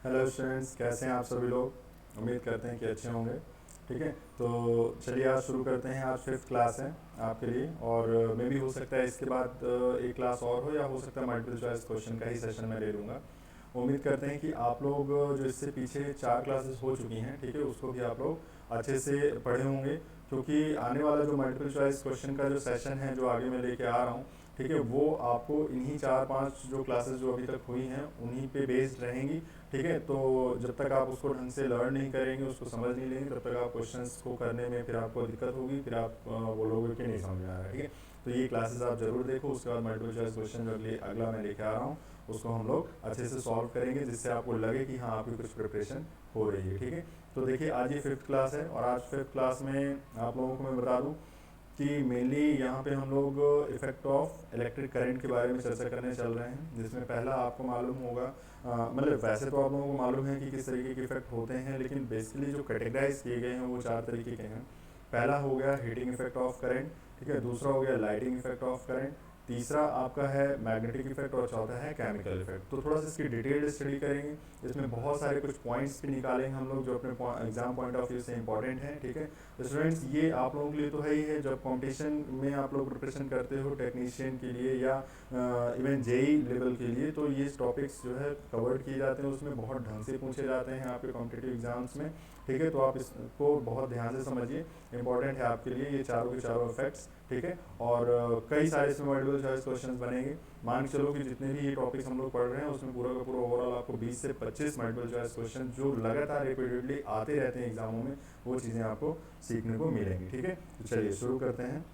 Hello students, कैसे हैं आप सभी लोग। उम्मीद करते हैं कि अच्छे होंगे। ठीक है, तो चलिए आज शुरू करते हैं। आज फिफ्थ क्लास है आपके लिए, और मे भी हो सकता है इसके बाद एक क्लास और हो, या हो सकता है मल्टीपल चॉइस क्वेश्चन का ही सेशन मैं ले लूँगा। उम्मीद करते हैं कि आप लोग जो इससे पीछे 4 क्लासेस हो चुकी हैं, ठीक है, उसको भी आप लोग अच्छे से पढ़े होंगे, क्योंकि आने वाला जो मल्टीपल चॉइस क्वेश्चन का जो सेशन है जो आगे मैं लेके आ रहा हूँ, ठीक है, वो आपको इन्हीं 4-5 जो क्लासेस जो अभी तक हुई हैं उन्हीं पे बेस्ड रहेंगी। ठीक है, तो जब तक आप उसको ढंग से लर्न नहीं करेंगे, उसको समझ नहीं लेंगे, तब तक आप क्वेश्चंस को करने में फिर आपको दिक्कत होगी, फिर आप बोलोगे कि नहीं समझ में आ रहा है। ठीक है, तो ये क्लासेस आप जरूर देखो। उसके बाद मल्टीपल चॉइस क्वेश्चन जो अगला मैं लेके आ रहा हूँ उसको हम लोग अच्छे से सॉल्व करेंगे, जिससे आपको लगे कि हाँ आपकी कुछ प्रिपरेशन हो रही है। ठीक है, तो देखिए आज ये फिफ्थ क्लास है, और आज फिफ्थ क्लास में आप लोगों को मैं बता दूँ कि मेनली यहाँ पे हम लोग इफेक्ट ऑफ इलेक्ट्रिक करंट के बारे में चर्चा करने चल रहे हैं, जिसमें पहला आपको मालूम होगा, मतलब वैसे तो आप लोगों को मालूम है कि किस तरीके के इफेक्ट होते हैं, लेकिन बेसिकली जो कैटेगराइज किए गए हैं वो 4 तरीके के हैं। पहला हो गया हीटिंग इफेक्ट ऑफ करंट, ठीक है, दूसरा हो गया लाइटिंग इफेक्ट ऑफ करंट, तीसरा आपका है मैग्नेटिक इफेक्ट, और चौथा है केमिकल इफेक्ट। तो थोड़ा सा इसकी डिटेल्ड स्टडी करेंगे, इसमें बहुत सारे कुछ पॉइंट्स भी निकालेंगे हम लोग जो अपने एग्जाम पॉइंट ऑफ व्यू से इंपॉर्टेंट हैं। ठीक है, तो स्टूडेंट्स ये आप लोगों के लिए तो है ही है, जब कंपटीशन में आप लोग प्रिपरेशन करते हो टेक्नीशियन के लिए या इवन जेई लेवल के लिए, तो ये टॉपिक्स जो है कवर्ड किए जाते हैं, उसमें बहुत ढंग से पूछे जाते हैं आपके कॉम्पिटिटिव एग्जाम्स में। ठीक है, तो आप इसको बहुत ध्यान से समझिए, इंपॉर्टेंट है आपके लिए ये चारों के चारों इफेक्ट्स। ठीक है, और कई सारे इसमें मल्टीपल चॉइस क्वेश्चन बनेंगे। मान के चलो कि जितने भी ये टॉपिक्स हम लोग पढ़ रहे हैं उसमें पूरा का पूरा ओवरऑल आपको 20 से 25 मल्टीपल चॉइस क्वेश्चन जो लगातार रिपीटेडली आते रहते हैं एग्जामों में, वो चीज़ें आपको सीखने को मिलेंगी। ठीक है, तो चलिए शुरू करते हैं।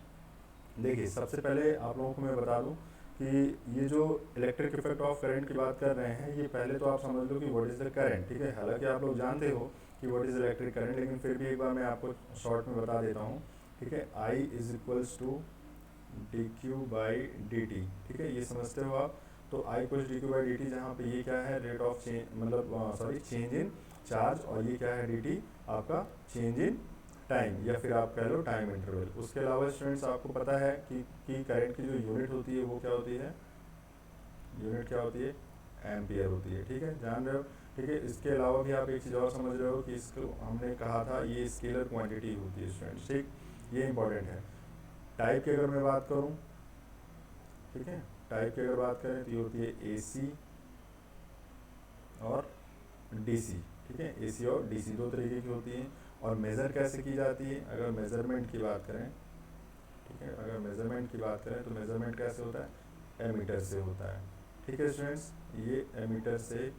देखिए सबसे पहले आप लोगों को मैं बता दूं कि ये जो इलेक्ट्रिक इफेक्ट ऑफ करंट की बात कर रहे हैं, ये पहले तो आप समझ लो कि व्हाट इज़ द करंट। ठीक है, हालांकि आप लोग जानते हो कि व्हाट इज़ इलेक्ट्रिक करंट, लेकिन फिर भी एक बार मैं आपको शॉर्ट में बता देता हूँ। ठीक है, I is equals to d q by d t. ठीक है, ये समझते हो आप। तो I equals d q by d t, जहाँ पे ये क्या है, रेट ऑफ चेंज, मतलब सॉरी चेंज इन चार्ज, और ये क्या है डी टी आपका चेंज इन टाइम, या फिर आप कह लो टाइम इंटरवल। उसके अलावा स्टूडेंट्स आपको पता है कि करंट की जो यूनिट होती है वो क्या होती है, यूनिट क्या होती है, एम्पियर होती है। ठीक है, जान रहे हो। ठीक है, इसके अलावा भी आप एक चीज़ और समझ रहे हो कि इसको हमने कहा था ये स्केलर क्वांटिटी होती है स्टूडेंट्स। ठीक, ये इंपॉर्टेंट है। टाइप की अगर मैं बात करूँ, ठीक है, टाइप की अगर बात करें तो ये होती है एसी और डीसी। ठीक है, एसी और डीसी दो तरीके की होती हैं। और मेज़र कैसे की जाती है, अगर मेज़रमेंट की बात करें, ठीक है, अगर मेज़रमेंट की बात करें तो मेज़रमेंट कैसे होता है, एमीटर से होता है। ठीक है स्टूडेंट्स, ये एमीटर से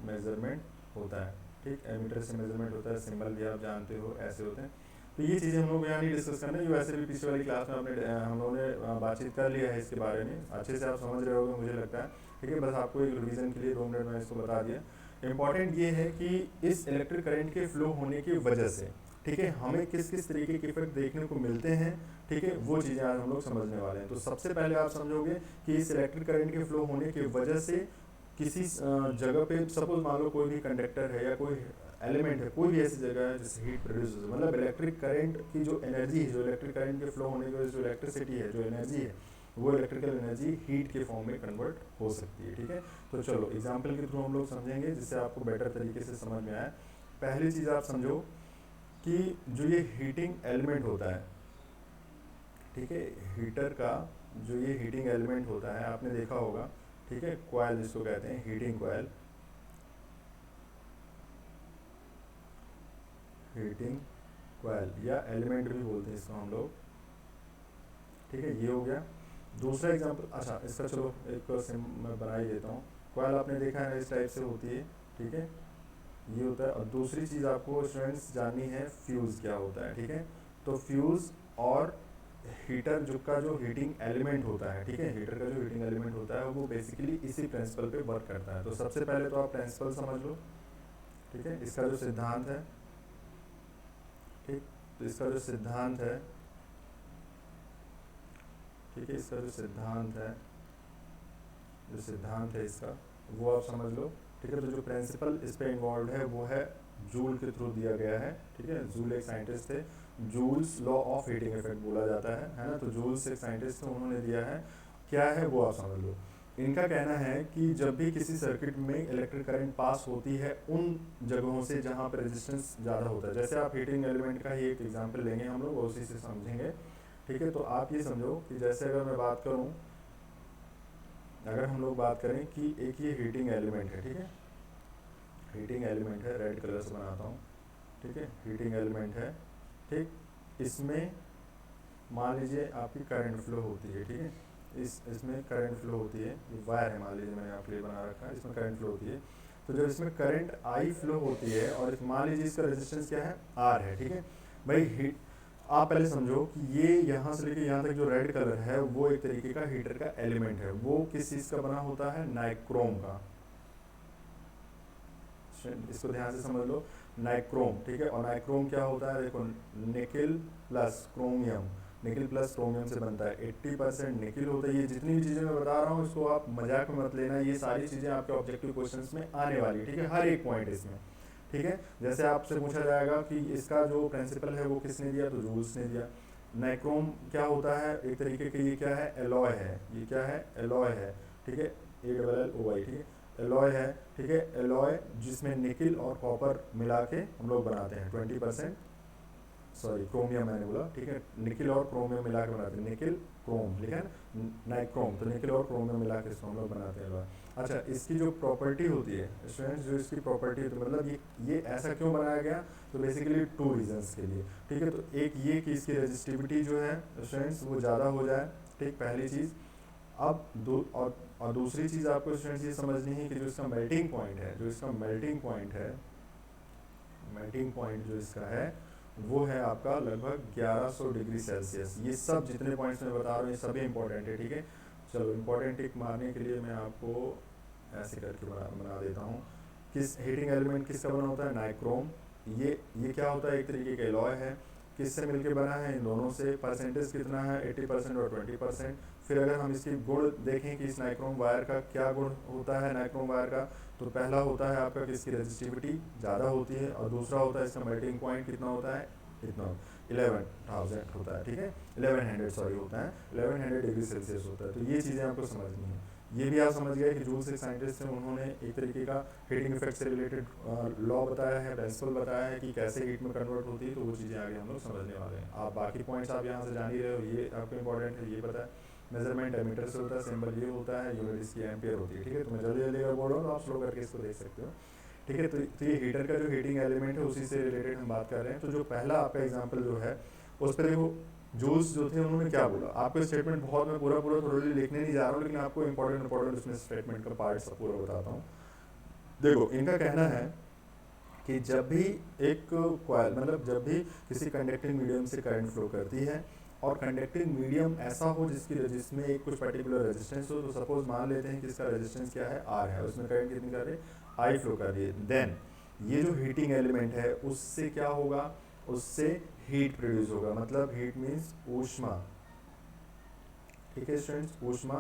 मेज़रमेंट होता है। ठीक, एमीटर से मेज़रमेंट होता है, सिंबल भी आप जानते हो ऐसे होते हैं। तो ये चीज़ें हम लोग यहाँ नहीं डिस्कस करना, ये वैसे भी पिछले वाली क्लास में अपने हम लोगों ने बातचीत कर लिया है इसके बारे में, अच्छे से आप समझ रहे होगे मुझे लगता है। ठीक है, बस आपको एक रिवीजन के लिए 2 मिनट में इसको बता दिया। इंपॉर्टेंट ये है कि इस इलेक्ट्रिक करंट के फ्लो होने की वजह से, ठीक है, हमें किस किस तरीके के इफेक्ट देखने को मिलते हैं, ठीक है, वो चीज़ें आज हम लोग समझने वाले हैं। तो सबसे पहले आप समझोगे कि इस इलेक्ट्रिक करंट के फ्लो होने की वजह से किसी जगह पे सपोज मान लो कोई भी कंडक्टर है या कोई एलिमेंट है, कोई भी ऐसी जगह है जिससे हीट प्रोड्यूस हो, मतलब इलेक्ट्रिक करंट की जो एनर्जी है, जो इलेक्ट्रिक करंट के फ्लो होने की वजह से जो इलेक्ट्रिसिटी है, जो एनर्जी है, वो इलेक्ट्रिकल एनर्जी हीट के फॉर्म में कन्वर्ट हो सकती है। ठीक है, तो चलो एग्जाम्पल के थ्रू हम लोग समझेंगे जिससे आपको बेटर तरीके से समझ में आए। पहली चीज़ आप समझो कि जो ये हीटिंग एलिमेंट होता है, ठीक है, हीटर का जो ये हीटिंग एलिमेंट होता है आपने देखा होगा, ठीक है, कॉइल जिसको कहते हैं हीटिंग कॉइल, हीटिंग कॉइल या एलिमेंट भी बोलते हैं इसको हम लोग। ठीक है, ये हो गया। दूसरा एग्जांपल, अच्छा इसका चलो एक सिम मैं बना ही देता हूँ। कॉइल आपने देखा है इस टाइप से होती है। ठीक है, ये होता है। और दूसरी चीज़ आपको स्टूडेंट्स जाननी है, फ्यूज़ क्या होता है। ठीक है, तो फ्यूज़ और हीटर जो का जो हीटिंग एलिमेंट होता है, ठीक है, हीटर का जो हीटिंग एलिमेंट होता है वो बेसिकली इसी प्रिंसिपल पे वर्क करता है। तो सबसे पहले तो आप प्रिंसिपल समझ लो। ठीक है, इसका जो सिद्धांत है, ठीक, तो इसका जो सिद्धांत है, ठीक है, इसका जो सिद्धांत है, जो सिद्धांत है इसका, वो आप समझ लो। ठीक है, तो जो प्रिंसिपल इस पे इन्वॉल्व है वो है जूल के थ्रू दिया गया है। ठीक है, जूल एक साइंटिस्ट थे, joules law of heating effect बोला जाता है ना। तो जूल्स एक साइंटिस्ट थे, उन्होंने दिया है, क्या है वो आप समझ लो। इनका कहना है कि जब भी किसी सर्किट में इलेक्ट्रिक करंट पास होती है उन जगहों से जहाँ पर रेजिस्टेंस ज़्यादा होता है, जैसे आप हीटिंग एलिमेंट का ही एक एग्जांपल लेंगे हम लोग, उसी से समझेंगे। ठीक है, तो आप ये समझो कि जैसे अगर मैं बात करूँ, अगर हम लोग बात करें कि एक ये हीटिंग एलिमेंट है, ठीक है, हीटिंग एलिमेंट है, रेड कलर से बनाता हूँ, ठीक है, हीटिंग एलिमेंट है, ठीक, इसमें मान लीजिए आपकी करंट फ्लो होती है, ठीक है, इसमें करंट फ्लो होती है, ये वायर है मान लीजिए मैंने आपके लिए बना रखा है, इसमें करंट फ्लो होती है। तो जब इसमें करंट आई फ्लो होती है और मान लीजिए इसका रेजिस्टेंस क्या है, आर है, ठीक है भाई। हीट, आप पहले समझो कि ये यहाँ से लेके यहाँ तक जो रेड कलर है वो एक तरीके का हीटर का एलिमेंट है। वो किस चीज़ का बना होता है, नाइक्रोम का। इसको ध्यान से समझ लो, नाइक्रोम, ठीक है। और नाइक्रोम क्या होता है, देखो, nickel plus chromium, nickel plus chromium से बनता है। 80% निकिल होता है। ये जितनी भी चीज़ें मैं बता रहा हूँ इसको आप मजाक में मत लेना, ये सारी चीज़ें आपके ऑब्जेक्टिव क्वेश्चंस में आने वाली है, ठीक है, हर एक पॉइंट इसमें, ठीक है। जैसे आपसे पूछा जाएगा कि इसका जो प्रिंसिपल है वो किसने दिया, तो जूल्स ने दिया। नाइक्रोम क्या होता है, एक तरीके का ये क्या है, एलॉय है, ये क्या है, एलॉय है, ठीक है, ALLOY, ठीक है, एलॉय है, ठीक है, एलॉय जिसमें निकिल और कॉपर मिला के हम लोग बनाते हैं। 20%, सॉरी क्रोमियम मैंने बोला, ठीक है, निकिल और क्रोमियम मिला के बनाते हैं, निकिल क्रोम लिखा है ना, नाइक्रोम, तो निकिल और क्रोमियम मिला के इसको हम लोग बनाते हैं एलॉय। अच्छा, इसकी जो प्रॉपर्टी होती है स्टूडेंट्स, जो इसकी प्रॉपर्टी होती है, मतलब ये ऐसा क्यों बनाया गया, तो बेसिकली 2 रीजंस के लिए, ठीक है। तो एक ये कि इसकी रेजिस्टिविटी जो है स्टूडेंट्स वो ज़्यादा हो जाए, ठीक, पहली चीज़। अब और दूसरी चीज़ आपको स्टूडेंट्स ये समझनी है कि जो इसका मेल्टिंग पॉइंट है, जो इसका मेल्टिंग पॉइंट है, मेल्टिंग पॉइंट जो इसका है वो है आपका लगभग 1100 डिग्री सेल्सियस। ये सब जितने पॉइंट्स मैं बता रहा हूँ ये सभी इंपॉर्टेंट है, ठीक है। चलो, इंपॉर्टेंट टिक मारने के लिए मैं आपको ऐसे करके बना देता हूँ। किस हीटिंग एलिमेंट किसका बना होता है, नाइक्रोम। ये क्या होता है, एक तरीके का एलॉय है। किससे मिलके बना है, इन दोनों से। परसेंटेज कितना है, 80% और 20%। फिर अगर हम इसकी गुण देखें कि इस नाइक्रोम वायर का क्या गुण होता है, नाइक्रोम वायर का, तो पहला होता है आपका कि इसकी रेजिस्टिविटी ज़्यादा होती है, और दूसरा होता है इसका मेल्टिंग पॉइंट कितना होता है, इतना 11,000 होता है, ठीक है, 1100 सॉरी होता है, 1100 डिग्री सेल्सियस होता है। तो ये चीज़ें आपको समझनी है। ये भी आप समझ गए कि जूल्स एक साइंटिस्ट हैं, उन्होंने एक तरीके का हीटिंग इफेक्ट से रिलेटेड लॉ बताया है, प्रिंसिपल बताया है कि कैसे हीट में कन्वर्ट होती है। तो वो चीज़ें आगे हम लोग समझने वाले हैं। आप बाकी पॉइंट्स आप यहाँ से जान ही रहे हो, ये आपको इंपॉर्टेंट है, ये पता है। मेजरमेंट एमीटर से होता है, सिंबल ये होता है, यूनिट इसकी एम्पियर होती है, ठीक है। तो मैं जल्दी जल्दी अगर बोल रहा हूँ तो आप स्लो करके इसको देख सकते हो, ठीक है। तो ये हीटर का जो हीटिंग एलिमेंट है उसी से रिलेटेड हम बात कर रहे हैं। तो जो पहला आपका एग्जाम्पल जो है उस पर देखो, जूल्स जो थे उन्होंने क्या बोला। आपको स्टेटमेंट बहुत मैं पूरा पूरा थोड़ा लिखने नहीं जा रहा हूँ, लेकिन आपको इंपॉर्टेंट उसमें स्टेटमेंट का पार्ट सब पूरा बताता हूँ। देखो, इनका कहना है कि जब भी एक कॉइल, मतलब जब भी किसी कंडक्टिंग मीडियम से करंट फ्लो करती है और कंडक्टिंग मीडियम ऐसा हो जिसमें एक कुछ पर्टिकुलर रेजिस्टेंस हो, तो सपोज मान लेते हैं कि इसका रेजिस्टेंस क्या है, आर है, उसमें करंट कितनी कर रही है, आई फ्लो कर रही है। देन ये जो हीटिंग एलिमेंट है उससे क्या होगा, उससे हीट प्रोड्यूस होगा। मतलब हीट मीन्स ऊष्मा, ठीक है स्टूडेंट्स, ऊष्मा,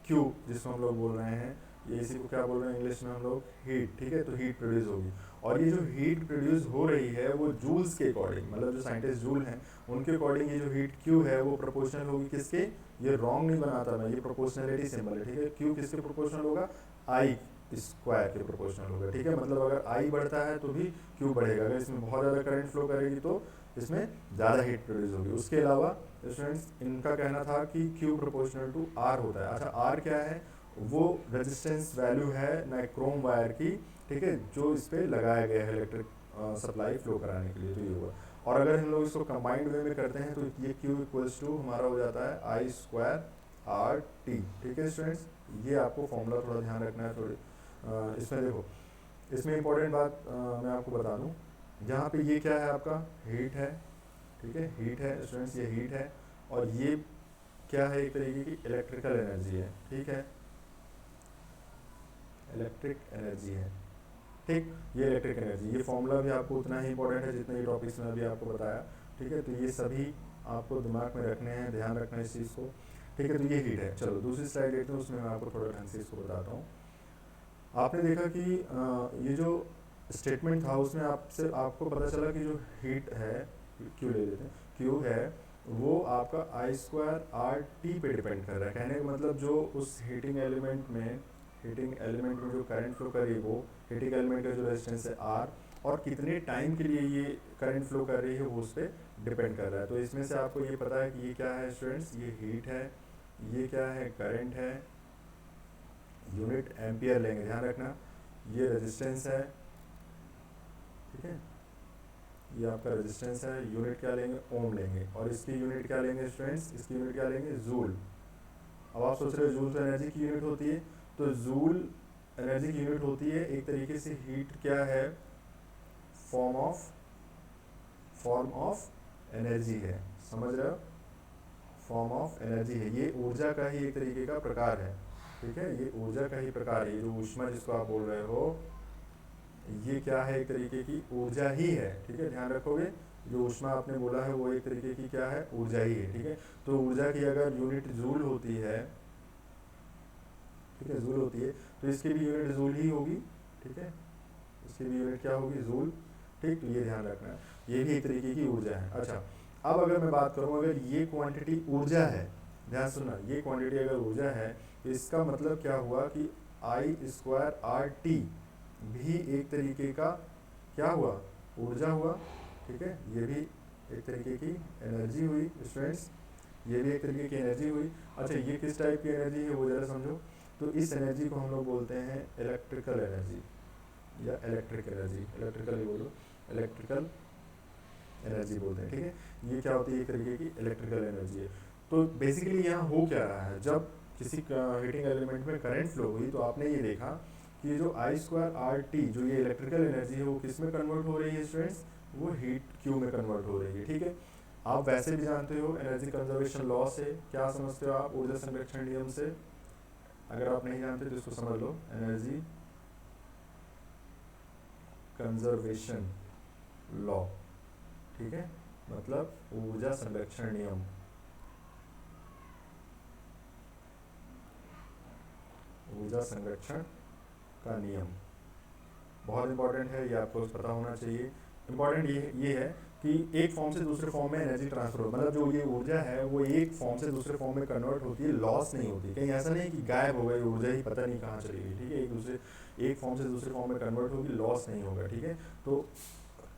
क्यू जिसको हम लोग बोल रहे हैं, ये इसी को क्या बोल रहे हैं इंग्लिश में हम लोग, हीट, ठीक है। तो हीट प्रोड्यूस होगी, और ये जो हीट प्रोड्यूस हो रही है वो जूल्स के अकॉर्डिंग, मतलब जो साइंटिस्ट जूल हैं उनके अकॉर्डिंग ये जो हीट क्यू है वो प्रोपोर्शनल होगी किसके, ये रॉन्ग नहीं बनाता मैं, ये प्रोपोर्शनलिटी सिंबल है, ठीक है। क्यू किसके प्रोपोर्शनल होगा, आई स्क्वायर के प्रोपोर्शनल होगा, ठीक है। मतलब अगर आई बढ़ता है तो भी क्यू बढ़ेगा। अगर इसमें बहुत ज़्यादा करंट फ्लो करेगी तो इसमें ज़्यादा हीट प्रोड्यूस होगी। उसके अलावा स्टूडेंट्स इनका कहना था कि क्यू प्रोपोर्शनल टू आर होता है। अच्छा, आर क्या है, वो रेजिस्टेंस वैल्यू है नाइक्रोम वायर की, ठीक है, जो इस पर लगाया गया है इलेक्ट्रिक सप्लाई फ्लो कराने के लिए। तो ये हुआ। और अगर हम लोग इसको कंबाइंड वे में करते हैं तो ये क्यू इक्वल्स टू हमारा हो जाता है आई स्क्वायर आर टी, ठीक है स्टूडेंट्स। ये आपको फॉर्मूला थोड़ा ध्यान रखना है। थोड़ी इसमें देखो, इसमें इंपॉर्टेंट बात मैं आपको बता दूं, यहाँ पे ये क्या है आपका, हीट है, ठीक है, हीट है स्टूडेंट्स, ये हीट है। और ये क्या है, एक तरीके की इलेक्ट्रिकल एनर्जी है, ठीक है, इलेक्ट्रिक एनर्जी है, ठीक। ये इलेक्ट्रिक एनर्जी, ये फॉर्मूला भी आपको उतना ही इंपॉर्टेंट है जितना ये टॉपिक्स में अभी आपको बताया, ठीक है। तो ये सभी आपको दिमाग में रखने हैं, ध्यान रखना है इस चीज़ को, ठीक है। तो ये हीट है। चलो दूसरी स्लाइड देखते हैं, उसमें मैं आपको थोड़ा ढंग से इसको बताता हूँ। आपने देखा कि ये जो स्टेटमेंट था उसमें आपको पता चला कि जो हीट है, क्यू ले लेते हैं, क्यू है, वो आपका आई स्क्वायर आर टी पे डिपेंड कर रहा है। कहने का मतलब जो उस हीटिंग एलिमेंट में जो करंट फ्लो कर रही है वो हीटिंग एलिमेंट का जो रेजिस्टेंस है आर, और कितने टाइम के लिए ये करंट फ्लो कर रही है वो उस पर डिपेंड कर रहा है। तो इसमें से आपको ये पता है कि ये क्या है स्टूडेंट्स, ये हीट है, ये क्या है करंट है, यूनिट एम्पियर लेंगे ध्यान रखना, ये रेजिस्टेंस है, ठीक है, ये आपका रेजिस्टेंस है, यूनिट क्या लेंगे ओम लेंगे, और इसकी यूनिट क्या लेंगे स्टूडेंट्स, इसकी यूनिट क्या लेंगे जूल। अब आप सोच रहे हो जूल तो एनर्जी की यूनिट होती है, तो जूल एनर्जी की यूनिट होती है एक तरीके से, हीट क्या है, फॉर्म ऑफ एनर्जी है, समझ रहे हो, फॉर्म ऑफ एनर्जी है, ये ऊर्जा का ही एक तरीके का प्रकार है, ठीक है, ये ऊर्जा का ही प्रकार है, ये जो ऊष्मा जिसको आप बोल रहे हो ये क्या है, एक तरीके की ऊर्जा ही है, ठीक है, ध्यान रखोगे, जो ऊष्मा आपने बोला है वो एक तरीके की क्या है, ऊर्जा ही है, ठीक है। तो ऊर्जा की अगर यूनिट जूल होती है, ठीक है, जूल होती है, तो इसकी भी यूनिट जूल ही होगी, ठीक है, इसकी भी यूनिट क्या होगी, जूल, ठीक, तो ये ध्यान रखना है, ये भी एक तरीके की ऊर्जा है। अच्छा, अब अगर मैं बात करूँ, अगर ये क्वांटिटी ऊर्जा है, ध्यान सुनना, ये क्वांटिटी अगर ऊर्जा है तो इसका मतलब क्या हुआ कि आई स्क्वायर आर टी भी एक तरीके का क्या हुआ, ऊर्जा हुआ, ठीक है, ये भी एक तरीके की एनर्जी हुई स्टूडेंट्स, ये भी एक तरीके की एनर्जी हुई। अच्छा, ये किस टाइप की एनर्जी है वो ज़रा समझो, तो इस एनर्जी को हम लोग बोलते हैं इलेक्ट्रिकल एनर्जी या इलेक्ट्रिक एनर्जी, इलेक्ट्रिकल ही बोलो, इलेक्ट्रिकल एनर्जी बोलते हैं, ठीक है, ये क्या होती है, एक तरीके की इलेक्ट्रिकल एनर्जी है। तो बेसिकली यहाँ हो क्या रहा है, जब किसी हीटिंग एलिमेंट में करंट फ्लो हुई तो आपने ये देखा कि जो आई स्क्वायर आर टी जो ये इलेक्ट्रिकल एनर्जी है वो किस में कन्वर्ट हो रही है स्टूडेंट्स, वो हीट क्यू में कन्वर्ट हो रही है, ठीक है। आप वैसे भी जानते हो एनर्जी कंजर्वेशन लॉ से, क्या समझते हो आप ऊर्जा संरक्षण नियम से, अगर आप नहीं जानते तो इसको समझ लो, एनर्जी कंजर्वेशन लॉ, ठीक है, मतलब ऊर्जा संरक्षण नियम, ऊर्जा संरक्षण का नियम बहुत इंपॉर्टेंट है, ये आपको पता होना चाहिए। इंपॉर्टेंट ये है कि एक फॉर्म से दूसरे फॉर्म में एनर्जी ट्रांसफर, मतलब जो ये ऊर्जा है वो एक फॉर्म से दूसरे फॉर्म में कन्वर्ट होती है, लॉस नहीं होती, कहीं ऐसा नहीं कि गायब हो गई ऊर्जा ही पता नहीं कहाँ चली गई, ठीक है, एक फॉर्म से दूसरे फॉर्म में कन्वर्ट होगी, लॉस नहीं होगा, ठीक है। तो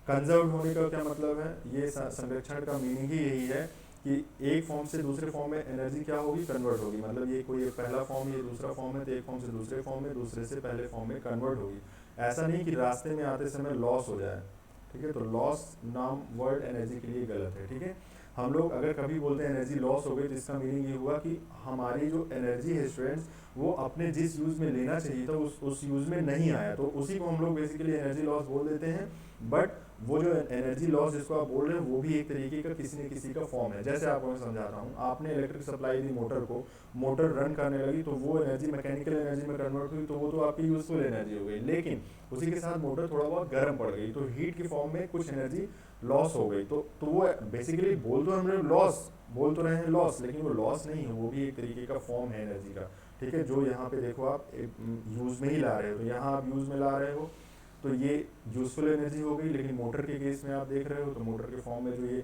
कंजर्व होने का क्या मतलब है, ये संरक्षण का मीनिंग ही यही है कि एक फॉर्म से दूसरे फॉर्म में एनर्जी क्या होगी, कन्वर्ट होगी, मतलब ये कोई एक पहला फॉर्म ये दूसरा फॉर्म है तो एक फॉर्म से दूसरे फॉर्म में, दूसरे से पहले फॉर्म में कन्वर्ट होगी, ऐसा नहीं कि रास्ते में आते समय लॉस हो जाए, ठीक है, तो लॉस नाम वर्ड एनर्जी के लिए गलत है, ठीक है। हम लोग अगर कभी बोलते हैं एनर्जी लॉस हो गई तो इसका मीनिंग ये हुआ कि हमारी जो एनर्जी है स्टूडेंट्स वो अपने जिस यूज़ में लेना चाहिए था उस यूज़ में नहीं आया, तो उसी को हम लोग बेसिकली एनर्जी लॉस बोल देते हैं। बट वो जो एनर्जी लॉस जिसको आप बोल रहे हैं वो भी एक तरीके का किसी न किसी का फॉर्म है। जैसे आपको मैं समझाता हूँ, आपने इलेक्ट्रिक सप्लाई दी मोटर को, मोटर रन करने लगी तो वो एनर्जी मैकेनिकल एनर्जी में कन्वर्ट हुई, तो वो तो आपकी यूजफुल एनर्जी हो गई, लेकिन उसी के साथ मोटर थोड़ा बहुत गर्म पड़ गई तो हीट की फॉर्म में कुछ एनर्जी लॉस हो गई, तो वो बेसिकली बोल तो हम लोग लॉस बोल तो रहे हैं लॉस, लेकिन वो लॉस नहीं है, वो भी एक तरीके का फॉर्म है एनर्जी का, ठीक है। जो यहाँ पे देखो आप यूज़ में ही ला रहे हो, तो यहाँ आप यूज़ में ला रहे हो तो ये यूजफुल एनर्जी हो गई, लेकिन मोटर के केस में आप देख रहे हो तो मोटर के फॉर्म में जो ये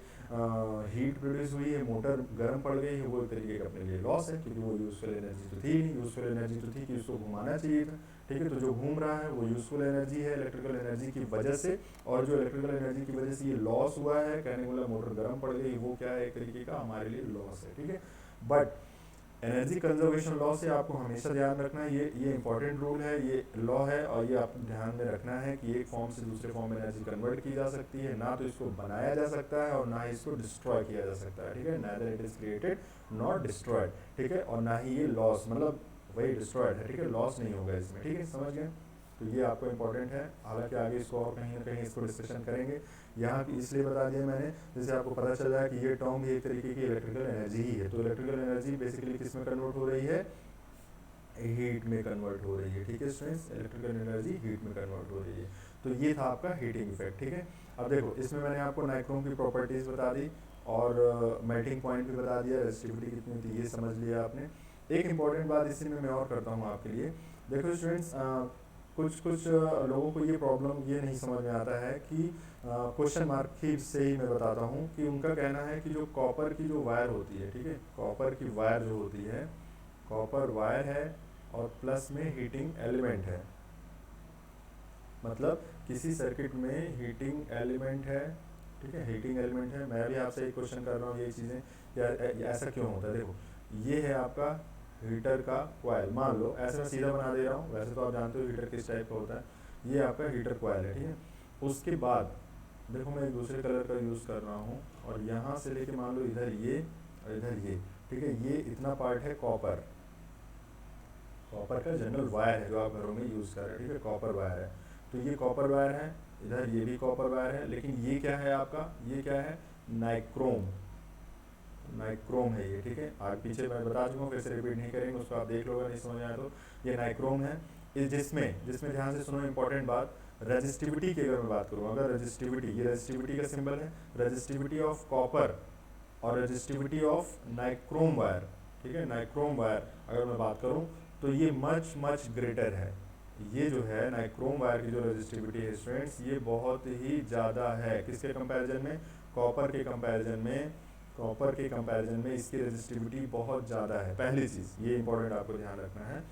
हीट प्रोड्यूस हुई है, मोटर गर्म पड़ गई है, वो एक तरीके का अपने लिए लॉस है, क्योंकि वो यूजफुल एनर्जी तो थी नहीं, यूजफुल एनर्जी तो थी कि उसको घुमाना चाहिए था, ठीक है, तो जो घूम रहा है वो यूजफुल एनर्जी है इलेक्ट्रिकल एनर्जी की वजह से, और जो इलेक्ट्रिकल एनर्जी की वजह से ये लॉस हुआ है, कहने को मतलब मोटर गर्म पड़ गई, वो क्या है, एक तरीके का हमारे लिए लॉस है, ठीक है। बट एनर्जी कंजर्वेशन लॉ से आपको हमेशा ध्यान रखना है, ये इंपॉर्टेंट रूल है, ये लॉ है, और ये आपको ध्यान में रखना है कि एक फॉर्म से दूसरे फॉर्म में एनर्जी कन्वर्ट की जा सकती है, ना तो इसको बनाया जा सकता है और ना ही इसको डिस्ट्रॉय किया जा सकता है, ठीक है, neither it is created not destroyed, ठीक है, और ना ही ये लॉस मतलब वही डिस्ट्रॉयड है, ठीक है, लॉस नहीं होगा इसमें, ठीक है, समझ गए। तो ये आपको इंपॉर्टेंट है, हालांकि आगे इसको और कहीं ना कहीं इसको डिस्कशन करेंगे, यहाँ की इसलिए बता दिया मैंने जैसे आपको पता चल जाए कि ये टर्म भी एक तरीके की इलेक्ट्रिकल एनर्जी ही है। तो इलेक्ट्रिकल एनर्जी बेसिकली किस में कन्वर्ट हो रही है, हीट में कन्वर्ट हो रही है, ठीक है स्टूडेंट्स, इलेक्ट्रिकल एनर्जी हीट में कन्वर्ट हो रही है। तो ये था आपका हीटिंग इफेक्ट, ठीक है। अब देखो इसमें मैंने आपको नाइक्रोम की प्रॉपर्टीज बता दी और मेल्टिंग पॉइंट भी बता दिया, रेसिस्टिविटी कितनी थी ये समझ लिया आपने। एक इंपॉर्टेंट बात इसी में मैं और करता हूँ आपके लिए, देखो स्टूडेंट्स कुछ कुछ लोगों को ये प्रॉब्लम ये नहीं समझ में आता है कि क्वेश्चन मार्क ही से ही मैं बताता हूँ कि उनका कहना है कि जो कॉपर की जो वायर होती है, ठीक है, कॉपर की वायर जो होती है, कॉपर वायर है और प्लस में हीटिंग एलिमेंट है, मतलब किसी सर्किट में हीटिंग एलिमेंट है, ठीक है, हीटिंग एलिमेंट है। मैं भी आपसे एक क्वेश्चन कर रहा हूँ, ये चीज़ें या ऐसा क्यों होता है। देखो, ये है आपका हीटर का कॉइल, मान लो ऐसे मैं सीधा बना दे रहा हूँ, वैसे तो आप जानते हो हीटर किस टाइप का होता है। ये आपका हीटर कॉइल है, ठीक है। उसके बाद देखो मैं एक दूसरे कलर का यूज़ कर रहा हूँ, और यहाँ से लेके मान लो इधर ये और इधर ये, ठीक है, ये इतना पार्ट है कॉपर, कॉपर का जनरल वायर है जो आप घरों में यूज़ कर रहे हैं, ठीक है, कॉपर वायर है। तो ये कॉपर वायर है, इधर ये भी कॉपर वायर है, लेकिन ये क्या है आपका, ये क्या है, नाइक्रोम, नाइक्रोम है ये, ठीक है। आगे पीछे मैं बता चुका हूँ, फिर से रिपीट नहीं करेंगे, उसको आप देख लो, नहीं समझ आया तो। ये नाइक्रोम है, इस जिसमें जिसमें ध्यान से सुनो, इंपॉर्टेंट बात, रेजिस्टिविटी की अगर मैं बात करूँ, अगर रेजिस्टिविटी, ये रेजिस्टिविटी का सिंबल है, रेजिस्टिविटी ऑफ कॉपर और रेजिस्टिविटी ऑफ नाइक्रोम वायर, ठीक है, नाइक्रोम वायर अगर मैं बात करूँ तो ये मच मच ग्रेटर है। ये जो है नाइक्रोम वायर की जो रेजिस्टिविटी है स्टूडेंट्स, ये बहुत ही ज़्यादा है, किसके कंपैरिजन में, कॉपर के कंपैरिजन में, कॉपर के कंपैरिजन में इसकी रेजिस्टिविटी बहुत ज़्यादा है। पहली चीज़ ये इंपॉर्टेंट आपको ध्यान रखना है।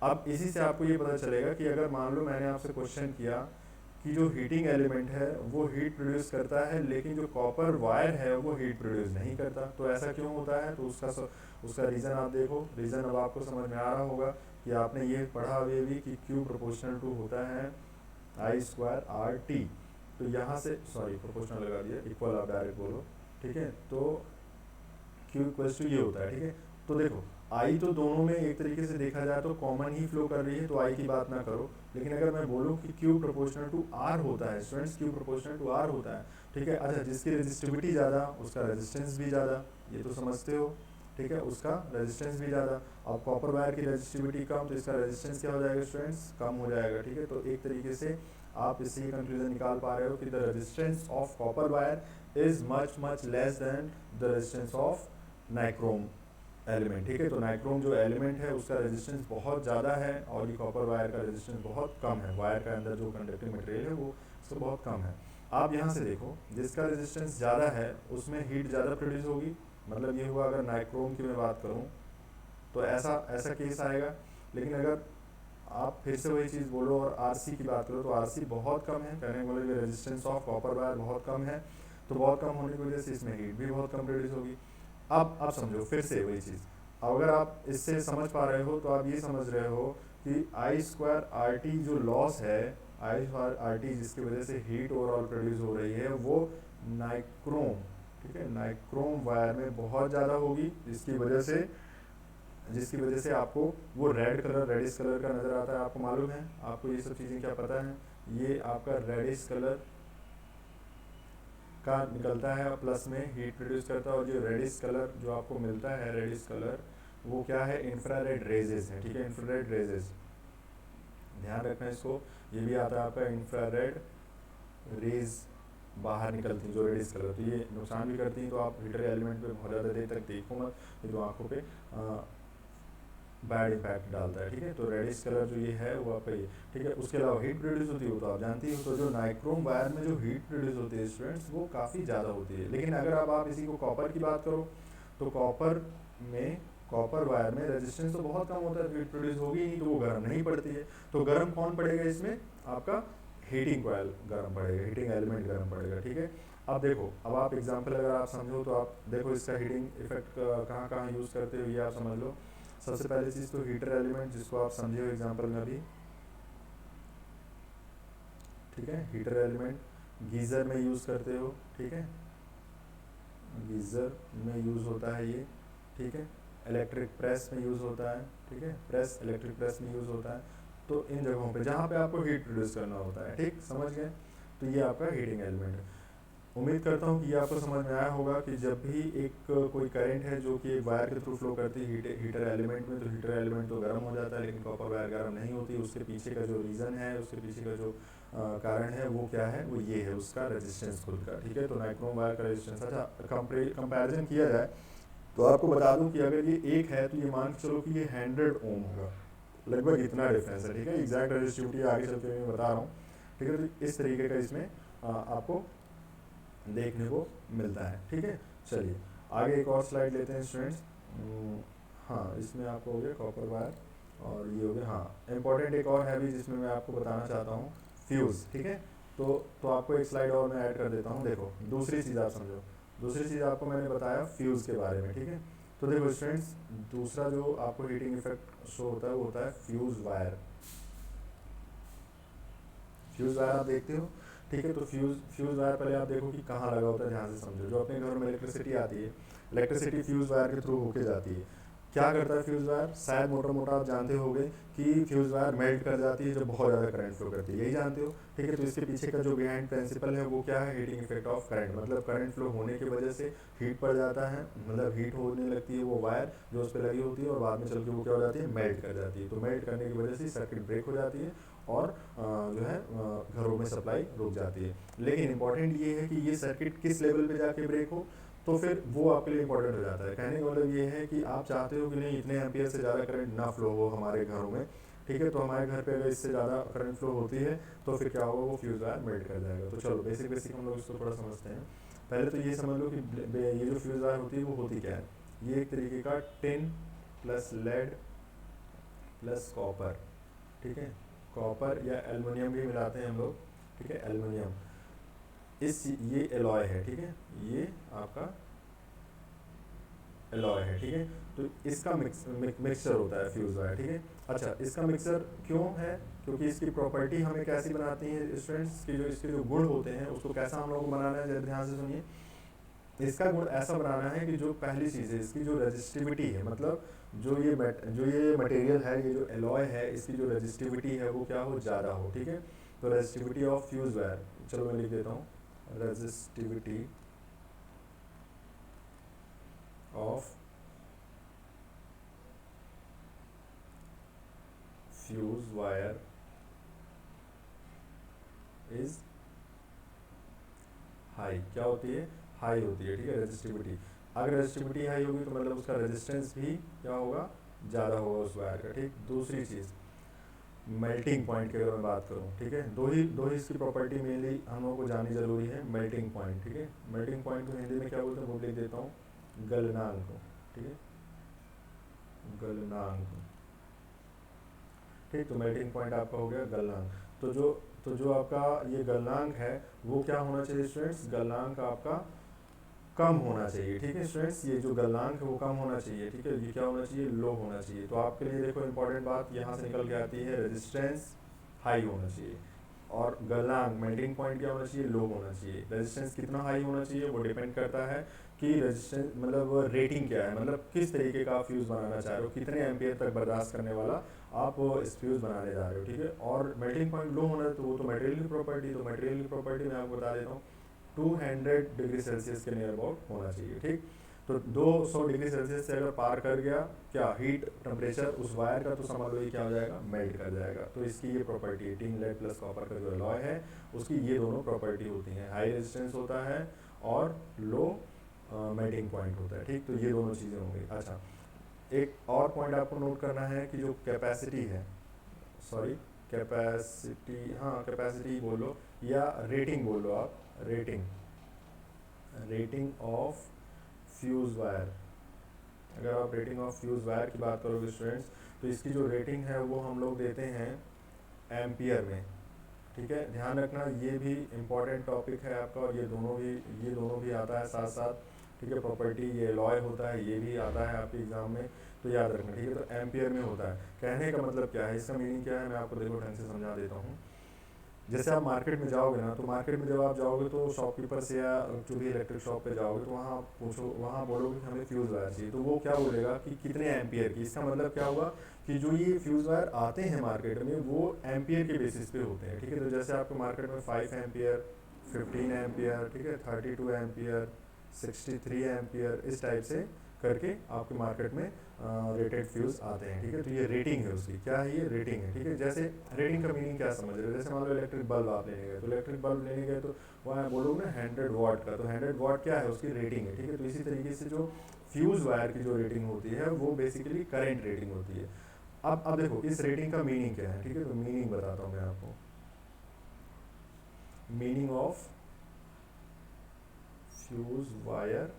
अब इसी से आपको ये पता चलेगा कि अगर मान लो मैंने आपसे क्वेश्चन किया कि जो हीटिंग एलिमेंट है वो हीट प्रोड्यूस करता है, लेकिन जो कॉपर वायर है वो हीट प्रोड्यूस नहीं करता, तो ऐसा क्यों होता है। तो उसका रीज़न आप देखो, रीज़न अब आपको समझ में आ रहा होगा कि आपने ये पढ़ा हुए भी कि Q प्रोपोर्शनल टू होता है I² RT। तो यहाँ से सॉरी प्रोपोर्शनल लगा दिया, इक्वल आप डायरेक्ट बोलो, ठीक है। तो Q इक्वल्स टू ये होता है, ठीक है। तो देखो आई तो दोनों में एक तरीके से देखा जाए तो कॉमन ही फ्लो कर रही है, तो आई की बात ना करो, लेकिन अगर मैं बोलूँ कि Q प्रोपोर्शनल टू R होता है students, Q proportional to R होता है, ठीक है। अच्छा, जिसकी रेजिस्टिविटी ज़्यादा उसका रेजिस्टेंस भी ज़्यादा, ये तो समझते हो, ठीक है, उसका रेजिस्टेंस भी ज़्यादा। अब कॉपर वायर की रेजिस्टिविटी कम, तो इसका रेजिस्टेंस क्या हो जाएगा स्टूडेंट्स, कम हो जाएगा, ठीक है। तो एक तरीके से आप इससे ये कंक्लूजन निकाल पा रहे हो कि the resistance of copper wire is much much less than the resistance of nichrome element, ठीक है। तो नाइक्रोम जो एलिमेंट है उसका रेजिस्टेंस बहुत ज़्यादा है और ये कॉपर वायर का रेजिस्टेंस बहुत कम है, वायर का अंदर जो कंडक्टिंग मटेरियल है वो उसका बहुत कम है। आप यहाँ से देखो, जिसका रेजिस्टेंस ज़्यादा है उसमें हीट ज़्यादा प्रोड्यूस होगी, मतलब ये हुआ अगर नाइक्रोम की मैं बात करूँ तो ऐसा ऐसा केस आएगा। लेकिन अगर आप फिर से वही चीज़ बोलो और आरसी की बात करो तो आरसी बहुत कम है, कहने का मतलब रेजिस्टेंस ऑफ कॉपर वायर बहुत कम है, तो बहुत कम होने की वजह से इसमें हीट भी बहुत कम प्रोड्यूस होगी। अब समझो फिर से वही चीज़, अगर आप इससे समझ पा रहे हो तो आप ये समझ रहे हो कि I² RT जो लॉस है, I² RT जिसकी वजह से हीट ओवरऑल प्रोड्यूस हो रही है वो नाइक्रोम, ठीक है, नाइक्रोम वायर में बहुत ज़्यादा होगी, जिसकी वजह से आपको वो रेड कलर, रेडिश कलर का नज़र आता है। आपको मालूम है, आपको ये सब चीज़ें क्या पता है, ये आपका रेडिश कलर का निकलता है, प्लस में हीट प्रोड्यूस करता है, और जो रेडिश कलर जो आपको मिलता है, रेडिश कलर वो क्या है, इंफ्रारेड रेजेस है, ठीक है, इंफ्रारेड रेजेस, ध्यान रखना इसको। ये भी आता है आपका इंफ्रारेड रेज बाहर निकलती हैं जो रेडिश कलर, तो ये नुकसान भी करती हैं, तो आप हीटर एलिमेंट पे बहुत ज़्यादा देर तक देखो मत, ये जो आँखों पे बैड इम्पैक्ट डालता है, ठीक है। तो रेडिश कलर जो ये है वो आपका ये, ठीक है। उसके अलावा हीट प्रोड्यूस होती है वो तो आप जानती हो, तो जो नाइक्रोम वायर में जो हीट प्रोड्यूस होती है स्टूडेंट्स वो काफ़ी ज़्यादा होती है। लेकिन अगर आप इसी को कॉपर की बात करो तो कॉपर वायर में रेजिस्टेंस तो बहुत कम होता है, हीट प्रोड्यूस होगी नहीं, तो वो गर्म नहीं पड़ती है। तो गर्म कौन पड़ेगा इसमें, आपका हीटिंग कॉइल गर्म पड़ेगा, हीटिंग एलिमेंट गर्म पड़ेगा, ठीक है। अब देखो, अब आप एग्जांपल अगर आप समझो तो आप देखो इसका हीटिंग इफेक्ट कहाँ कहाँ यूज़ करते हो ये आप समझ लो। सबसे पहली चीज़ तो हीटर एलिमेंट जिसको आप समझे हो एग्जांपल में अभी, ठीक है, हीटर एलिमेंट गीज़र में यूज़ करते हो, ठीक है, गीज़र में यूज़ होता है ये, ठीक है। इलेक्ट्रिक प्रेस में यूज़ होता है, ठीक है, इलेक्ट्रिक प्रेस में यूज़ होता है। तो इन जगहों पे जहाँ पे आपको हीट प्रोड्यूस करना होता है, ठीक, समझ गए। तो ये आपका हीटिंग एलिमेंट है। उम्मीद करता हूँ कि ये आपको समझ में आया होगा कि जब भी एक कोई करंट है जो कि एक वायर के थ्रू फ्लो करती है हीटर एलिमेंट में, तो हीटर एलिमेंट तो गर्म हो जाता है, लेकिन कॉपर वायर गर्म नहीं होती। उसके पीछे का जो रीज़न है, उसके पीछे का जो कारण है वो क्या है, वो ये है उसका रेजिस्टेंस खुद का, ठीक है। तो नाइक्रोम वायर का रेजिस्टेंस, अच्छा कंपैरिजन किया जाए तो आपको बता दूं कि अगर ये एक है तो ये मान के चलो कि ये 100 ओम होगा, लगभग इतना डिफरेंस है, ठीक है। एग्जैक्ट रेजिस्टिविटी आगे चल के मैं बता रहा हूँ, ठीक है। तो इस तरीके का इसमें आपको देखने को मिलता है, ठीक है। चलिए आगे एक और स्लाइड लेते हैं स्टूडेंट्स। हाँ, इसमें आपको हो गया कॉपर वायर और ये हो गया। हाँ, इम्पॉर्टेंट एक और है भी जिसमें मैं आपको बताना चाहता हूँ, फ्यूज़, ठीक है। तो आपको एक स्लाइड और मैं ऐड कर देता हूँ। देखो दूसरी चीज़ आप समझो, दूसरी चीज़ आपको मैंने बताया फ्यूज़ के बारे में, ठीक है। तो देखो स्टूडेंट्स, दूसरा जो आपको हीटिंग इफेक्ट शो होता है वो होता है फ्यूज़ वायर। फ्यूज़ वायर आप देखते हो, ठीक है। तो फ्यूज़ वायर पहले आप देखो कि कहाँ लगा होता है, ध्यान से समझो। जो अपने घर में इलेक्ट्रिसिटी आती है, इलेक्ट्रिसिटी फ्यूज़ वायर के थ्रू होके जाती है। क्या करता है फ्यूज़ वायर, शायद मोटा मोटा आप जानते होंगे कि फ्यूज़ वायर मेल्ट कर जाती है जब बहुत ज़्यादा करंट फ्लो करती है, यही जानते हो, ठीक है। तो इसके पीछे का जो बिहाइंड प्रिंसिपल है वो क्या है, हीटिंग इफेक्ट ऑफ करंट। मतलब करंट फ्लो होने की वजह से हीट पड़ जाता है, मतलब हीट होने लगती है वो वायर जो उस पर लगी होती है, और बाद में चल के वो क्या हो जाती है, मेल्ट कर जाती है। तो मेल्ट करने की वजह से सर्किट ब्रेक हो जाती है और जो है घरों में सप्लाई रुक जाती है। लेकिन इंपॉर्टेंट ये है कि ये सर्किट किस लेवल पे जाके ब्रेक हो, तो फिर वो आपके लिए इंपॉर्टेंट हो जाता है। कहने का मतलब ये है कि आप चाहते हो कि नहीं इतने एम्पियर से ज़्यादा करंट ना फ्लो हो हमारे घरों में, ठीक है। तो हमारे घर पे अगर इससे ज़्यादा करंट फ्लो होती है तो फिर क्या होगा, वो फ्यूज़ वायर मेल्ट कर जाएगा। तो चलो बेसिक हम लोग इसको थोड़ा समझते हैं। पहले तो ये समझ लो कि ये जो फ्यूज़ वायर होती है वो होती क्या है। ये एक तरीके का tin plus lead plus copper, ठीक है। कॉपर या एल्युमिनियम भी मिलाते हैं हम लोग, ठीक है, एल्युमिनियम। ये एलॉय है, ठीक है, ये आपका एलॉय है, ठीक है। तो इसका मिक्सचर होता है फ्यूज़ वायर, ठीक है। अच्छा, इसका मिक्सचर क्यों है, क्योंकि इसकी प्रॉपर्टी हमें कैसी बनाती है स्टूडेंट्स, की जो इसके जो गुण होते हैं उसको कैसा हम लोग को बनाना है, जरा ध्यान से सुनिए। इसका गुण ऐसा बनाना है कि जो पहली चीज़ है इसकी जो रेजिस्टिविटी है, मतलब जो ये मटेरियल है, ये जो एलॉय है, इसकी जो रेजिस्टिविटी है वो क्या हो, ज़्यादा हो, ठीक है। तो रेजिस्टिविटी ऑफ फ्यूज़ वायर, चलो मैं लिख देता हूँ, resistivity of fuse wire is high. क्या होती है, हाई होती है, ठीक है, रेजिस्टिविटी। अगर रेजिस्टिविटी हाई होगी तो मतलब उसका रेजिस्टेंस भी क्या होगा, ज़्यादा होगा उस वायर का, ठीक। दूसरी चीज़ मेल्टिंग पॉइंट की अगर मैं बात करूँ, ठीक है, दो ही इसकी प्रॉपर्टी मेनली हम लोगों को जाननी जरूरी है। मेल्टिंग पॉइंट, ठीक है, मेल्टिंग पॉइंट को हिंदी में क्या बोलते हैं वो लिख देता हूँ, गलनांक, ठीक है, गलनांक, ठीक। तो मेल्टिंग पॉइंट आपका हो गया गलनांक। तो जो आपका ये गलनांक है वो क्या होना चाहिए स्टूडेंट्स, गलनांक आपका कम होना चाहिए, ठीक है स्टूडेंट्स। ये जो गलनांक है वो कम होना चाहिए, ठीक है। ये क्या होना चाहिए, लो होना चाहिए। तो आपके लिए देखो इंपॉर्टेंट बात यहाँ से निकल के आती है, रेजिस्टेंस हाई होना चाहिए और गलनांक मेल्टिंग पॉइंट क्या होना चाहिए, लो होना चाहिए। रेजिस्टेंस कितना हाई होना चाहिए वो डिपेंड करता है कि रेजिस्टेंस मतलब रेटिंग क्या है, मतलब किस तरीके का आप फ्यूज़ बनाना चाह रहे हो, कितने एम्पियर तक बर्दाश्त करने वाला आप इस फ्यूज़ बनाने जा रहे हो, ठीक है। और मेल्टिंग पॉइंट लो होना है तो वो तो मटेरियल की प्रॉपर्टी, तो मटेरियल की प्रॉपर्टी मैं आपको बता देता हूँ, 200 डिग्री सेल्सियस के नियर अबाउट होना चाहिए, ठीक। तो 200 डिग्री सेल्सियस से अगर पार कर गया क्या हीट टेम्परेचर उस वायर का, तो समझ लो ये क्या हो जाएगा, मेल्ट कर जाएगा। तो इसकी ये प्रॉपर्टी है, टिन लेड प्लस कॉपर का जो एलॉय है उसकी ये दोनों प्रॉपर्टी होती हैं, हाई रेजिस्टेंस होता है और लो मेल्टिंग पॉइंट होता है, ठीक। तो ये दोनों चीज़ें होंगी। अच्छा, एक और पॉइंट आपको नोट करना है कि जो कैपेसिटी है, सॉरी कैपेसिटी, हाँ कैपेसिटी बोलो या रेटिंग बोलो आप, rating, rating of fuse wire. अगर आप रेटिंग ऑफ फ्यूज़ वायर की बात करोगे स्टूडेंट्स, तो इसकी जो रेटिंग है वो हम लोग देते हैं एम्पियर में, ठीक है। ध्यान रखना ये भी इम्पॉर्टेंट टॉपिक है आपका, और ये दोनों भी आता है साथ साथ, ठीक है। प्रॉपर्टी ये लॉय होता है, ये भी आता है आपके एग्जाम में, तो याद रखना, ठीक है। तो एम्पियर में होता है। कहने का मतलब क्या है, इसका मीनिंग क्या है, मैं आपको देखो ढंग से समझा देता हूँ। जैसे आप मार्केट में जाओगे ना, तो मार्केट में जब आप जाओगे तो शॉपकीपर से या जो भी इलेक्ट्रिक शॉप पे जाओगे तो वहाँ पूछो, वहाँ बोलोगे कि हमें फ्यूज़ वायर चाहिए, तो वो क्या बोलेगा कि कितने एम्पियर की। इसका मतलब क्या हुआ कि जो ये फ्यूज़ वायर आते हैं मार्केट में वो एम्पियर के बेसिस पे होते हैं, ठीक है। तो जैसे आपको मार्केट में 5 एम्पियर, 15 एम्पियर, ठीक है, 32 एम्पियर, 63 एम्पियर, इस टाइप से करके आपके मार्केट में रेटेड फ्यूज़ आते हैं, ठीक है। तो ये रेटिंग है उसकी, क्या है, ये रेटिंग है, ठीक है। जैसे रेटिंग का मीनिंग क्या समझ रहे हो, जैसे मान लो इलेक्ट्रिक बल्ब आप लेने गए, तो इलेक्ट्रिक बल्ब लेने गए तो वहाँ बोलोगे ना 100 वाट का, तो 100 वाट क्या है, उसकी रेटिंग है, ठीक है। तो इसी तरीके से जो फ्यूज़ वायर की जो रेटिंग होती है वो बेसिकली करंट रेटिंग होती है। अब देखो इस रेटिंग का मीनिंग क्या है, ठीक है, तो मीनिंग बताता हूँ मैं आपको। Meaning of fuse wire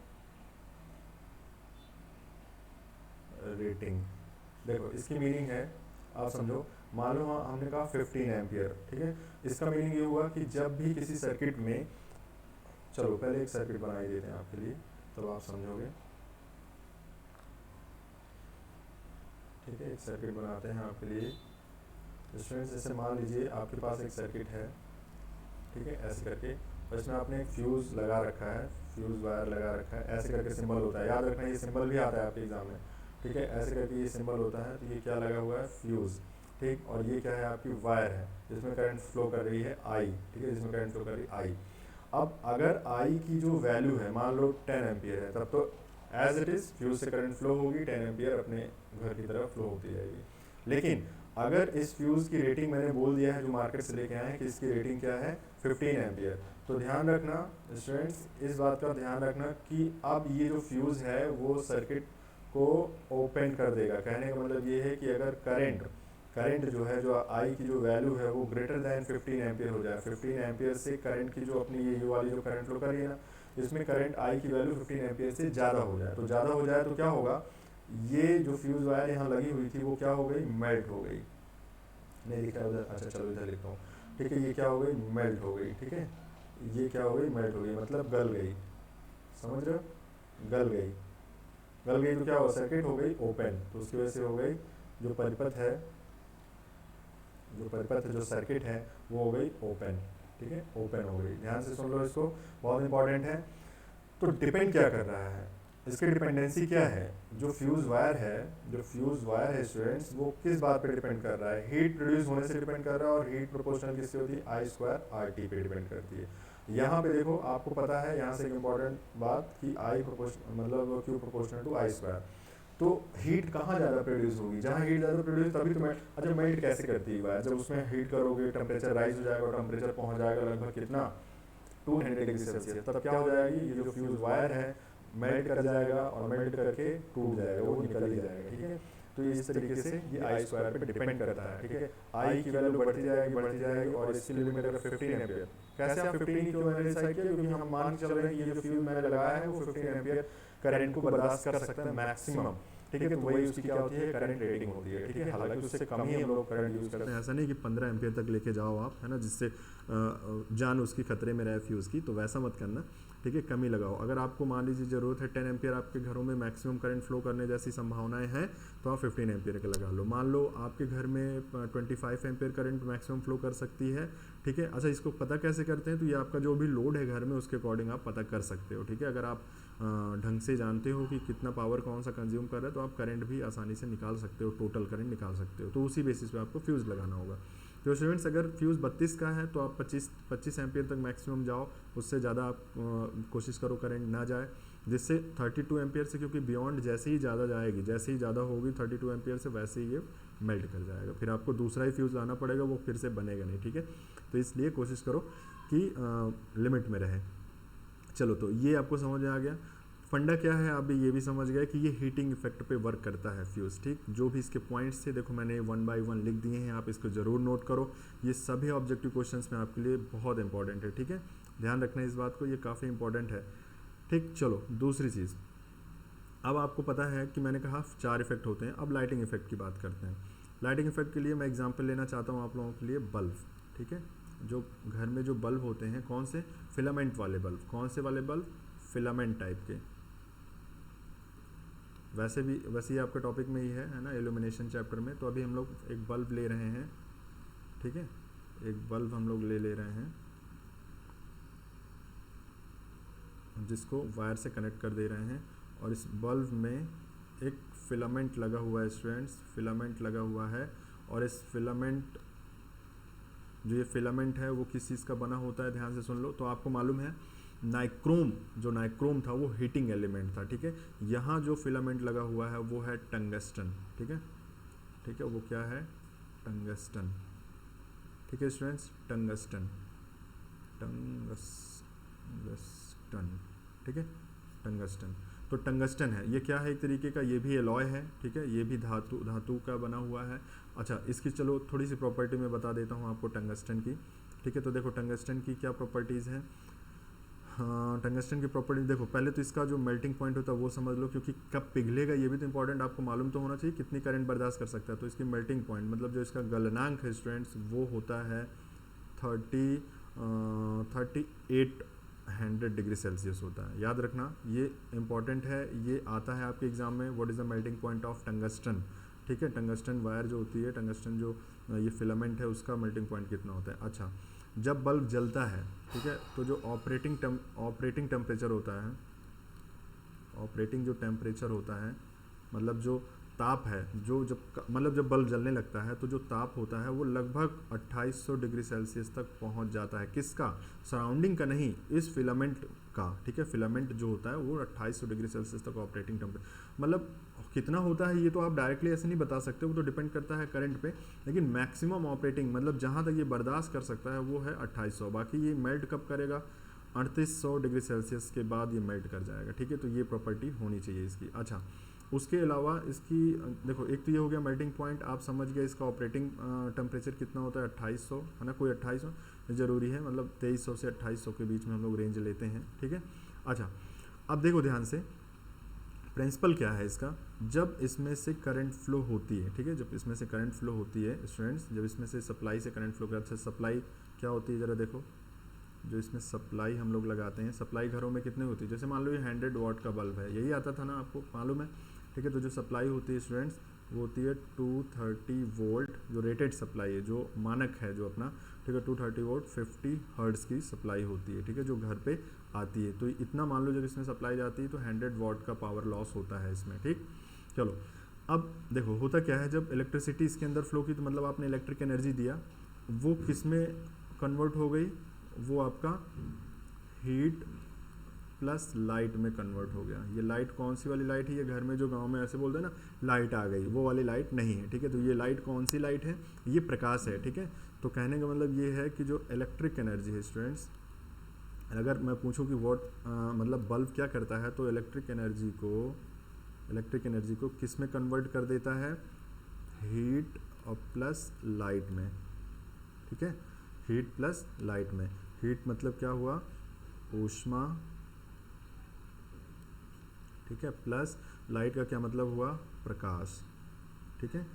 rating, देखो इसकी मीनिंग है, आप समझो, मान लो हमने कहा 15 एम्पियर, ठीक है, इसका मीनिंग ये हुआ कि जब भी किसी सर्किट में, चलो पहले एक सर्किट बना ही देते हैं आपके लिए, तब आप समझोगे, ठीक है, एक सर्किट बनाते हैं आपके लिए स्टूडेंट्स। जैसे मान लीजिए आपके पास एक सर्किट है, ठीक है, ऐसे करके, और इसमें आपने एक फ्यूज़ लगा रखा है, फ्यूज़ वायर लगा रखा है, ऐसे करके सिंबल होता है, याद रखना ये सिंबल भी आता है आपके एग्जाम में, ठीक है, ऐसे करके ये सिंबल होता है, तो ये क्या लगा हुआ है, फ्यूज़, ठीक, और ये क्या है, आपकी वायर है जिसमें करंट फ्लो कर रही है आई, ठीक है, जिसमें करंट फ्लो कर रही है आई। अब अगर आई की जो वैल्यू है मान लो 10 एम्पियर है, तब तो एज इट इज़ फ्यूज से करंट फ्लो होगी, 10 एम्पियर अपने घर की तरफ फ्लो होती जाएगी। लेकिन अगर इस फ्यूज़ की रेटिंग मैंने बोल दिया है, जो मार्केट से लेके आए हैं, कि इसकी रेटिंग क्या है, 15 एम्पियर, तो ध्यान रखना स्टूडेंट्स, इस बात का ध्यान रखना कि अब ये जो फ्यूज़ है वो सर्किट को ओपन कर देगा। कहने का मतलब ये है कि अगर करंट जो है, जो आई की जो वैल्यू है वो ग्रेटर दैन 15 एम्पियर हो जाए, 15 एम्पियर से करंट की जो अपनी ये वाली जो करंट फ्लो कर रही है ना, इसमें करंट आई की वैल्यू 15 एम्पियर से ज़्यादा हो जाए, तो ज़्यादा हो जाए तो क्या होगा, ये जो फ्यूज़ वायर यहाँ लगी हुई थी वो क्या हो गई, मेल्ट हो गई, नहीं दिख रहा उधर, अच्छा चलो इधर लिखता हूँ, ठीक है, ये क्या हो गई, मेल्ट हो गई, ठीक है, ये क्या हो गई, मेल्ट हो गई, मतलब गल गई, समझ रहे हो, गल गई, गल गई तो क्या हुआ, सर्किट हो गई ओपन, तो उसकी वजह से हो गई जो परिपथ है, जो सर्किट है वो हो गई ओपन, ठीक है, ओपन हो गई। ध्यान से सुन लो इसको, बहुत इंपॉर्टेंट है। तो डिपेंड क्या कर रहा है, इसकी डिपेंडेंसी क्या है, जो फ्यूज़ वायर है, स्टूडेंट्स, वो किस बात पे डिपेंड कर रहा है, हीट प्रोड्यूस होने से डिपेंड कर रहा है, और हीट प्रोपोर्शनल किससे होती है, आई स्क्वायर आर टी पे डिपेंड करती है। यहाँ पे देखो आपको पता है, यहाँ से एक इम्पॉर्टेंट बात कि आई प्रोपोर्शन मतलब Q proportional to I square, तो हीट कहाँ ज़्यादा प्रोड्यूस होगी, जहाँ हीट ज़्यादा प्रोड्यूस, तभी तो मेल्ट, अच्छा मेल्ट कैसे करती है वायर, जब उसमें हीट करोगे टेम्परेचर राइज हो जाएगा, टेम्परेचर पहुँच जाएगा लगभग कितना, 200 डिग्री सेल्सियस, तब क्या हो जाएगी, ये जो फ्यूज वायर है मेल्ट कर जाएगा, और मेल्ट करके टूट जाएगा, वो निकल ही जाएगा, ठीक है। तो इस तरीके से ये आई स्क्वायर पे डिपेंड करता है, ठीक है, आई की वैल्यू बढ़ती जाएगी, और इसकी लिमिट अगर 15 एम्पियर, कैसे आप 15 क्यों मैंने डिसाइड किया, क्योंकि हम मान के चल रहे हैं कि ये जो फ्यूज मैंने लगाया है वो 15 एम्पियर करंट को बर्दाश्त कर सकता है मैक्सिमम, ठीक है, तो वही उसकी क्या होती है, करंट रेटिंग होती है, ठीक है, हालांकि उससे कम ही हम लोग करंट यूज़ करते हैं, ऐसा नहीं कि 15 एम्पियर तक लेके जाओ आप, है ना, जिससे जान उसकी खतरे में रहे फ्यूज़ की, तो वैसा मत करना, ठीक है, कम ही लगाओ। अगर आपको मान लीजिए ज़रूरत है 10 एम्पियर आपके घरों में मैक्सिमम करंट फ्लो करने जैसी संभावनाएं हैं, तो आप 15 एम्पियर का लगा लो। मान लो आपके घर में 25 एम्पियर करंट मैक्सिमम फ्लो कर सकती है, ठीक है। अच्छा, इसको पता कैसे करते हैं, तो ये आपका जो भी लोड है घर में उसके अकॉर्डिंग आप पता कर सकते हो, ठीक है। अगर आप ढंग से जानते हो कि कितना पावर कौन सा कंज्यूम कर रहा है, तो आप करंट भी आसानी से निकाल सकते हो, टोटल करंट निकाल सकते हो, तो उसी बेसिस पे आपको फ्यूज़ लगाना होगा। तो स्टूडेंट्स, अगर फ्यूज़ 32 का है तो आप 25 एम्पियर तक मैक्सिमम जाओ, उससे ज़्यादा आप कोशिश करो करंट ना जाए, जिससे 32 एम्पियर से, क्योंकि बियॉन्ड जैसे ही ज़्यादा जाएगी, जैसे ही ज़्यादा होगी 32 एम्पियर से, वैसे ही ये मेल्ट कर जाएगा, फिर आपको दूसरा ही फ्यूज़ लाना पड़ेगा, वो फिर से बनेगा नहीं, ठीक है। तो इसलिए कोशिश करो कि लिमिट में रहे। चलो, तो ये आपको समझ में आ गया। फंडा क्या है, आप भी ये भी समझ गए कि ये हीटिंग इफेक्ट पे वर्क करता है फ्यूज़, ठीक। जो भी इसके पॉइंट्स थे, देखो मैंने 1 बाय 1 लिख दिए हैं, आप इसको ज़रूर नोट करो, ये सभी ऑब्जेक्टिव क्वेश्चंस में आपके लिए बहुत इंपॉर्टेंट है, ठीक है, ध्यान रखना इस बात को, ये काफ़ी इंपॉर्टेंट है, ठीक। चलो, दूसरी चीज़, अब आपको पता है कि मैंने कहा 4 इफेक्ट होते हैं, अब लाइटिंग इफेक्ट की बात करते हैं। लाइटिंग इफेक्ट के लिए मैं एग्जाम्पल लेना चाहता हूँ आप लोगों के लिए, बल्ब, ठीक है। जो घर में जो बल्ब होते हैं, कौन से, फिलामेंट वाले बल्ब, कौन से वाले बल्ब, फिलामेंट टाइप के, वैसे ही आपके टॉपिक में ही है ना, इल्यूमिनेशन चैप्टर में। तो अभी हम लोग एक बल्ब ले रहे हैं, ठीक है, एक बल्ब हम लोग ले रहे हैं, जिसको वायर से कनेक्ट कर दे रहे हैं, और इस बल्ब में एक फिलामेंट लगा हुआ है स्टूडेंट्स, फिलामेंट लगा हुआ है, और इस फिलामेंट, जो ये फिलामेंट है वो किस चीज़ का बना होता है, ध्यान से सुन लो। तो आपको मालूम है नाइक्रोम, जो नाइक्रोम था वो हीटिंग एलिमेंट था, ठीक है। यहाँ जो फिलामेंट लगा हुआ है वो है टंगस्टन, ठीक है, ठीक है, वो क्या है, टंगस्टन, ठीक है स्टूडेंट्स, टंगस्टन, टंगस्टन, ठीक है, टंगस्टन। तो टंगस्टन है, ये क्या है एक तरीके का, ये भी एलॉय है, ठीक है, ये भी धातु का बना हुआ है। अच्छा, इसकी चलो थोड़ी सी प्रॉपर्टी मैं बता देता हूँ आपको टंगस्टन की, ठीक है। तो देखो टंगस्टन की क्या प्रॉपर्टीज़ हैं। हाँ, टंगस्टन की प्रॉपर्टी देखो, पहले तो इसका जो मेल्टिंग पॉइंट होता है वो समझ लो, क्योंकि कब पिघलेगा ये भी तो इंपॉर्टेंट आपको मालूम तो होना चाहिए, कितनी करंट बर्दाश्त कर सकता है। तो इसकी मेल्टिंग पॉइंट मतलब जो इसका गलनांक है स्टूडेंट्स, वो होता है 3800 डिग्री सेल्सियस होता है। याद रखना, ये इंपॉर्टेंट है, ये आता है आपके एग्जाम में, what is the melting point of tungsten, ठीक है। टंगस्टन वायर जो होती है, टंगस्टन जो ये फिलामेंट है, उसका मेल्टिंग पॉइंट कितना होता है। अच्छा, जब बल्ब जलता है, ठीक है, तो जो ऑपरेटिंग टेम्परेचर होता है, ऑपरेटिंग जो टेम्परेचर होता है, मतलब जो ताप है, जो जब बल्ब जलने लगता है तो जो ताप होता है वो लगभग 2800 डिग्री सेल्सियस तक पहुंच जाता है। किसका? सराउंडिंग का नहीं, इस फिलामेंट का, ठीक है। फिलामेंट जो होता है वो 2800 डिग्री सेल्सियस तक ऑपरेटिंग टेम्परेचर, मतलब कितना होता है ये तो आप डायरेक्टली ऐसे नहीं बता सकते, वो तो डिपेंड करता है करंट पे, लेकिन मैक्सिमम ऑपरेटिंग मतलब जहाँ तक ये बर्दाश्त कर सकता है वो है 2800। बाकी ये मेल्ट कब करेगा? 3800 डिग्री सेल्सियस के बाद ये मेल्ट कर जाएगा, ठीक है। तो ये प्रॉपर्टी होनी चाहिए इसकी। अच्छा, उसके अलावा इसकी देखो, एक तो ये हो गया मेल्टिंग पॉइंट, आप समझ गए। इसका ऑपरेटिंग टेम्परेचर कितना होता है? 2800, है ना, कोई 2800 ज़रूरी है, मतलब 2300 से 2800 के बीच में हम लोग रेंज लेते हैं, ठीक है। अच्छा, अब देखो ध्यान से, प्रिंसिपल क्या है इसका, जब इसमें से करंट फ्लो होती है, ठीक है, जब इसमें से करंट फ्लो होती है स्टूडेंट्स, जब इसमें से सप्लाई से करंट फ्लो करता है, सप्लाई क्या होती है ज़रा देखो, जो इसमें सप्लाई हम लोग लगाते हैं, सप्लाई घरों में कितने होती है, जैसे मान लो ये 100 वाट का बल्ब है, यही आता था ना, आपको मालूम है, ठीक है। तो जो सप्लाई होती है स्टूडेंट्स, वो होती है 230 वोल्ट, जो रेटेड सप्लाई है, जो मानक है जो अपना, ठीक है, 230 वोल्ट 50 हर्ट्ज़ की सप्लाई होती है, ठीक है, जो घर पे आती है। तो इतना मान लो जब इसमें सप्लाई जाती है तो 100 वाट का पावर लॉस होता है इसमें, ठीक। चलो, अब देखो होता क्या है, जब इलेक्ट्रिसिटी इसके अंदर फ्लो की, तो मतलब आपने इलेक्ट्रिक एनर्जी दिया, वो किस में कन्वर्ट हो गई, वो आपका हीट प्लस लाइट में कन्वर्ट हो गया। ये लाइट कौन सी वाली लाइट है? ये घर में जो गांव में ऐसे बोलते हैं ना, लाइट आ गई, वो वाली लाइट नहीं है, ठीक है। तो ये लाइट कौन सी लाइट है? ये प्रकाश है, ठीक है। तो कहने का मतलब ये है कि जो इलेक्ट्रिक एनर्जी है स्टूडेंट्स, अगर मैं पूछूं कि मतलब बल्ब क्या करता है, तो इलेक्ट्रिक एनर्जी को किस में कन्वर्ट कर देता है? हीट और प्लस लाइट में, ठीक है, हीट प्लस लाइट में। हीट मतलब क्या हुआ? ऊष्मा, ठीक है, प्लस लाइट का क्या मतलब हुआ? प्रकाश, ठीक है।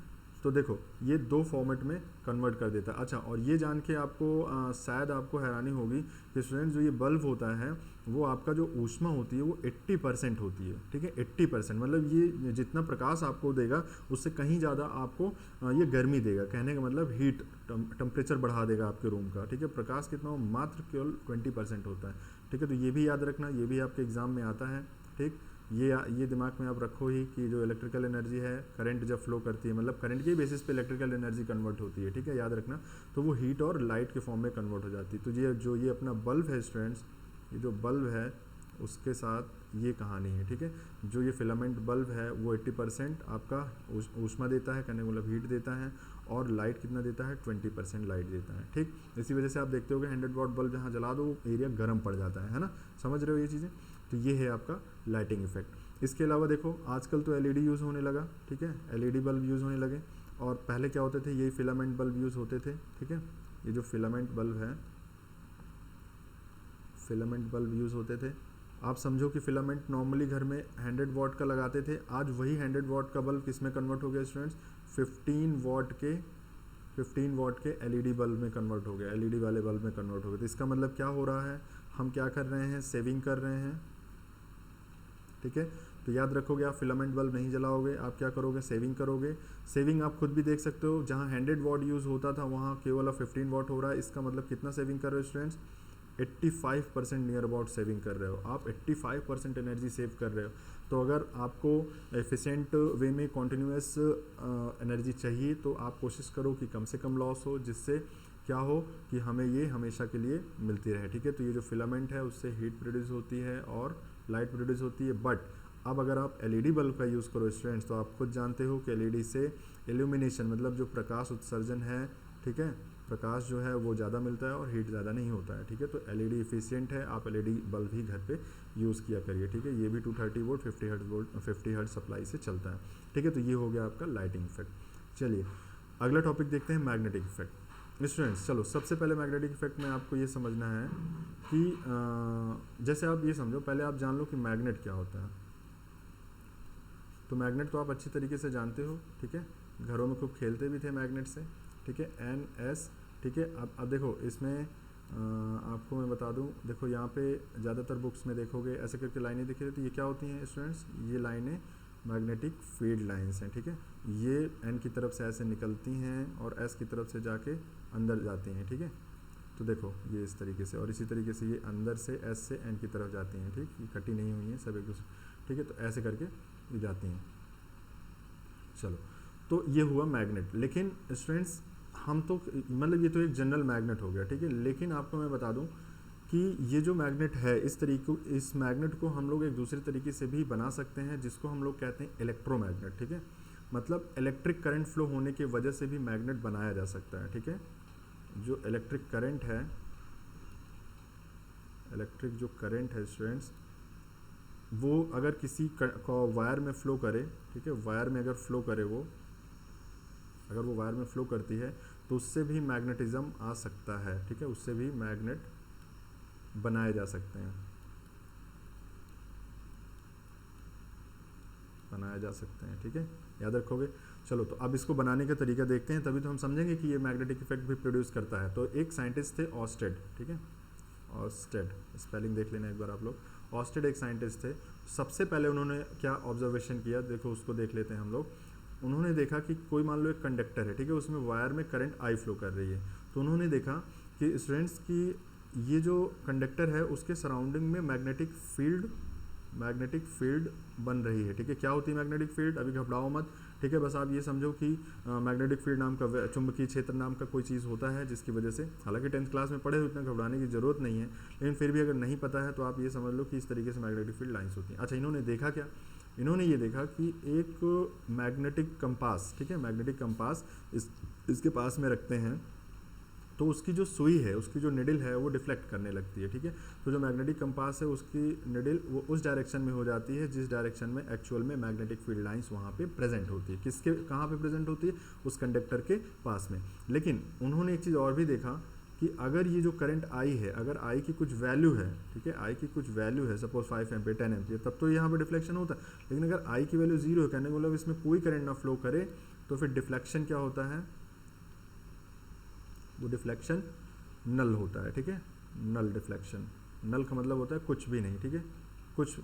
तो देखो ये दो फॉर्मेट में कन्वर्ट कर देता है। अच्छा, और ये जान के आपको शायद आपको हैरानी होगी कि स्टूडेंट जो ये बल्ब होता है वो आपका जो ऊष्मा होती है वो 80% होती है, ठीक है, 80%, मतलब ये जितना प्रकाश आपको देगा उससे कहीं ज़्यादा आपको ये गर्मी देगा। कहने का मतलब हीट टेम्परेचर बढ़ा देगा आपके रूम का, ठीक है। प्रकाश कितना हो? मात्र केवल 20% होता है, ठीक है। तो ये भी याद रखना, ये भी आपके एग्जाम में आता है, ठीक। ये दिमाग में आप रखो ही कि जो इलेक्ट्रिकल एनर्जी है, करंट जब फ्लो करती है, मतलब करंट के बेसिस पे इलेक्ट्रिकल एनर्जी कन्वर्ट होती है, ठीक है, याद रखना। तो वो हीट और लाइट के फॉर्म में कन्वर्ट हो जाती है। तो ये जो ये अपना बल्ब है स्टूडेंट्स, ये जो बल्ब है उसके साथ ये कहानी है, ठीक है। जो ये फिलामेंट बल्ब है वो 80% आपका ऊष्मा देता है, कहने का मतलब हीट देता है, और लाइट कितना देता है? 20% लाइट देता है, ठीक। इसी वजह से आप देखते हो कि 100 वाट बल्ब जहाँ जला दो वो एरिया गर्म पड़ जाता है ना, समझ रहे हो ये चीज़ें। तो ये है आपका लाइटिंग इफेक्ट। इसके अलावा देखो आजकल तो एलईडी यूज़ होने लगा, ठीक है, एलईडी बल्ब यूज़ होने लगे, और पहले क्या होते थे? यही फिलामेंट बल्ब यूज़ होते थे, ठीक है। ये जो फिलामेंट बल्ब है, फिलामेंट बल्ब यूज़ होते थे। आप समझो कि फिलामेंट नॉर्मली घर में 100 वाट का लगाते थे, आज वही 100 वाट का बल्ब किस में कन्वर्ट हो गया स्टूडेंट्स? 15 वाट के एलईडी बल्ब में कन्वर्ट हो गया, एलईडी वाले बल्ब में कन्वर्ट हो गया। तो इसका मतलब क्या हो रहा है? हम क्या कर रहे हैं? सेविंग कर रहे हैं, ठीक है। तो याद रखोगे, आप फिलामेंट बल्ब नहीं जलाओगे, आप क्या करोगे? सेविंग करोगे। सेविंग आप खुद भी देख सकते हो, जहाँ 100 वाट यूज़ होता था वहाँ केवल 15 वाट हो रहा है। इसका मतलब कितना सेविंग कर रहे हो स्टूडेंट्स? 85% नियर अबाउट सेविंग कर रहे हो आप, 85% एनर्जी सेव कर रहे हो। तो अगर आपको एफिशिएंट वे में कॉन्टिन्यूस एनर्जी चाहिए तो आप कोशिश करो कि कम से कम लॉस हो, जिससे क्या हो कि हमें ये हमेशा के लिए मिलती रहे, ठीक है। तो ये जो फिलामेंट है उससे हीट प्रोड्यूस होती है और लाइट प्रोड्यूस होती है। बट अब अगर आप एलईडी बल्ब का यूज़ करो स्टूडेंट्स, तो आप खुद जानते हो कि एलईडी से इल्यूमिनेशन मतलब जो प्रकाश उत्सर्जन है, ठीक है, प्रकाश जो है वो ज़्यादा मिलता है और हीट ज़्यादा नहीं होता है, ठीक है। तो एलईडी इफिशियंट है, आप एलईडी बल्ब ही घर पे यूज़ किया करिए, ठीक है। ये भी 230 वोल्ट 50 हर्ट्ज सप्लाई से चलता है, ठीक है। तो ये हो गया आपका लाइटिंग इफेक्ट। चलिए अगला टॉपिक देखते हैं, मैग्नेटिक इफेक्ट। स्टूडेंट्स चलो सबसे पहले मैग्नेटिक इफेक्ट में आपको ये समझना है कि जैसे आप ये समझो, पहले आप जान लो कि मैग्नेट क्या होता है। तो मैग्नेट तो आप अच्छी तरीके से जानते हो, ठीक है, घरों में खूब खेलते भी थे मैग्नेट से, ठीक है, NS, ठीक है। अब देखो इसमें आपको मैं बता दूं, देखो यहाँ पे ज़्यादातर बुक्स में देखोगे ऐसे करके लाइनें दिखी रहती है, ये क्या होती हैं स्टूडेंट्स, ये लाइनें मैग्नेटिक फील्ड लाइंस हैं, ठीक है। ये N की तरफ से ऐसे निकलती हैं और S की तरफ से जाके अंदर जाती हैं, ठीक है। तो देखो ये इस तरीके से, और इसी तरीके से ये अंदर से S से N की तरफ जाती हैं, ठीक, ये इकट्ठी नहीं हुई हैं सब एक दूसरे, ठीक है। तो ऐसे करके ये जाती हैं। चलो तो ये हुआ मैग्नेट। लेकिन स्टूडेंट्स हम तो मतलब ये तो एक जनरल मैग्नेट हो गया, ठीक है। लेकिन आपको मैं बता दूं कि ये जो मैग्नेट है इस मैग्नेट को हम लोग एक दूसरे तरीके से भी बना सकते हैं, जिसको हम लोग कहते हैं इलेक्ट्रोमैग्नेट, ठीक है। मतलब इलेक्ट्रिक करंट फ्लो होने की वजह से भी मैग्नेट बनाया जा सकता है, ठीक है। जो इलेक्ट्रिक करंट है, इलेक्ट्रिक जो करंट है स्टूडेंट्स, वो अगर किसी वायर में फ्लो करे, ठीक है, वायर में अगर फ्लो करे वो, अगर वो वायर में फ्लो करती है तो उससे भी मैग्नेटिज्म आ सकता है, ठीक है, उससे भी मैग्नेट बनाए जा सकते हैं, बनाए जा सकते हैं, ठीक है, याद रखोगे। चलो तो अब इसको बनाने का तरीका देखते हैं, तभी तो हम समझेंगे कि ये मैग्नेटिक इफेक्ट भी प्रोड्यूस करता है। तो एक साइंटिस्ट थे ऑस्टेड, ठीक है, ऑस्टेड, स्पेलिंग देख लेना एक बार आप लोग। ऑस्टेड एक साइंटिस्ट थे। सबसे पहले उन्होंने क्या ऑब्जर्वेशन किया, देखो उसको देख लेते हैं हम लोग। उन्होंने देखा कि कोई मान लो एक कंडक्टर है, ठीक है, उसमें वायर में करंट आई फ्लो कर रही है। तो उन्होंने देखा कि स्टूडेंट्स की ये जो कंडक्टर है उसके सराउंडिंग में मैग्नेटिक फील्ड बन रही है, ठीक है। क्या होती है मैग्नेटिक फील्ड, अभी घबराओ मत, ठीक है। बस आप ये समझो कि मैग्नेटिक फील्ड नाम का, चुंबकीय क्षेत्र नाम का कोई चीज़ होता है जिसकी वजह से, हालांकि 10th क्लास में पढ़े हो, इतना घबराने की जरूरत नहीं है, लेकिन फिर भी अगर नहीं पता है तो आप ये समझ लो कि इस तरीके से मैग्नेटिक फील्ड लाइन्स होती हैं। अच्छा, इन्होंने देखा क्या, इन्होंने ये देखा कि एक मैग्नेटिक कंपास, ठीक है, मैग्नेटिक कंपास इसके पास में रखते हैं तो उसकी जो सुई है, उसकी जो निडल है वो डिफ्लेक्ट करने लगती है, ठीक है। तो जो मैग्नेटिक कंपास है उसकी निडल वो उस डायरेक्शन में हो जाती है जिस डायरेक्शन में एक्चुअल में मैग्नेटिक फील्ड लाइंस वहाँ पे प्रेजेंट होती है। किसके, कहाँ पे प्रेजेंट होती है, उस कंडक्टर के पास में। लेकिन उन्होंने एक चीज़ और भी देखा कि अगर ये जो करंट आई है, अगर आई की कुछ वैल्यू है, ठीक है, आई की कुछ वैल्यू है, सपोज 5 एम्पियर 10 एम्पियर, तब तो यहाँ पे डिफ्लेक्शन होता है। लेकिन अगर आई की वैल्यू 0 है, कहने का मतलब इसमें कोई करंट ना फ्लो करे, तो फिर डिफ्लेक्शन क्या होता है, वो डिफ्लेक्शन नल होता है, ठीक है। नल डिफ्लेक्शन, नल का मतलब होता है कुछ भी नहीं, ठीक है, कुछ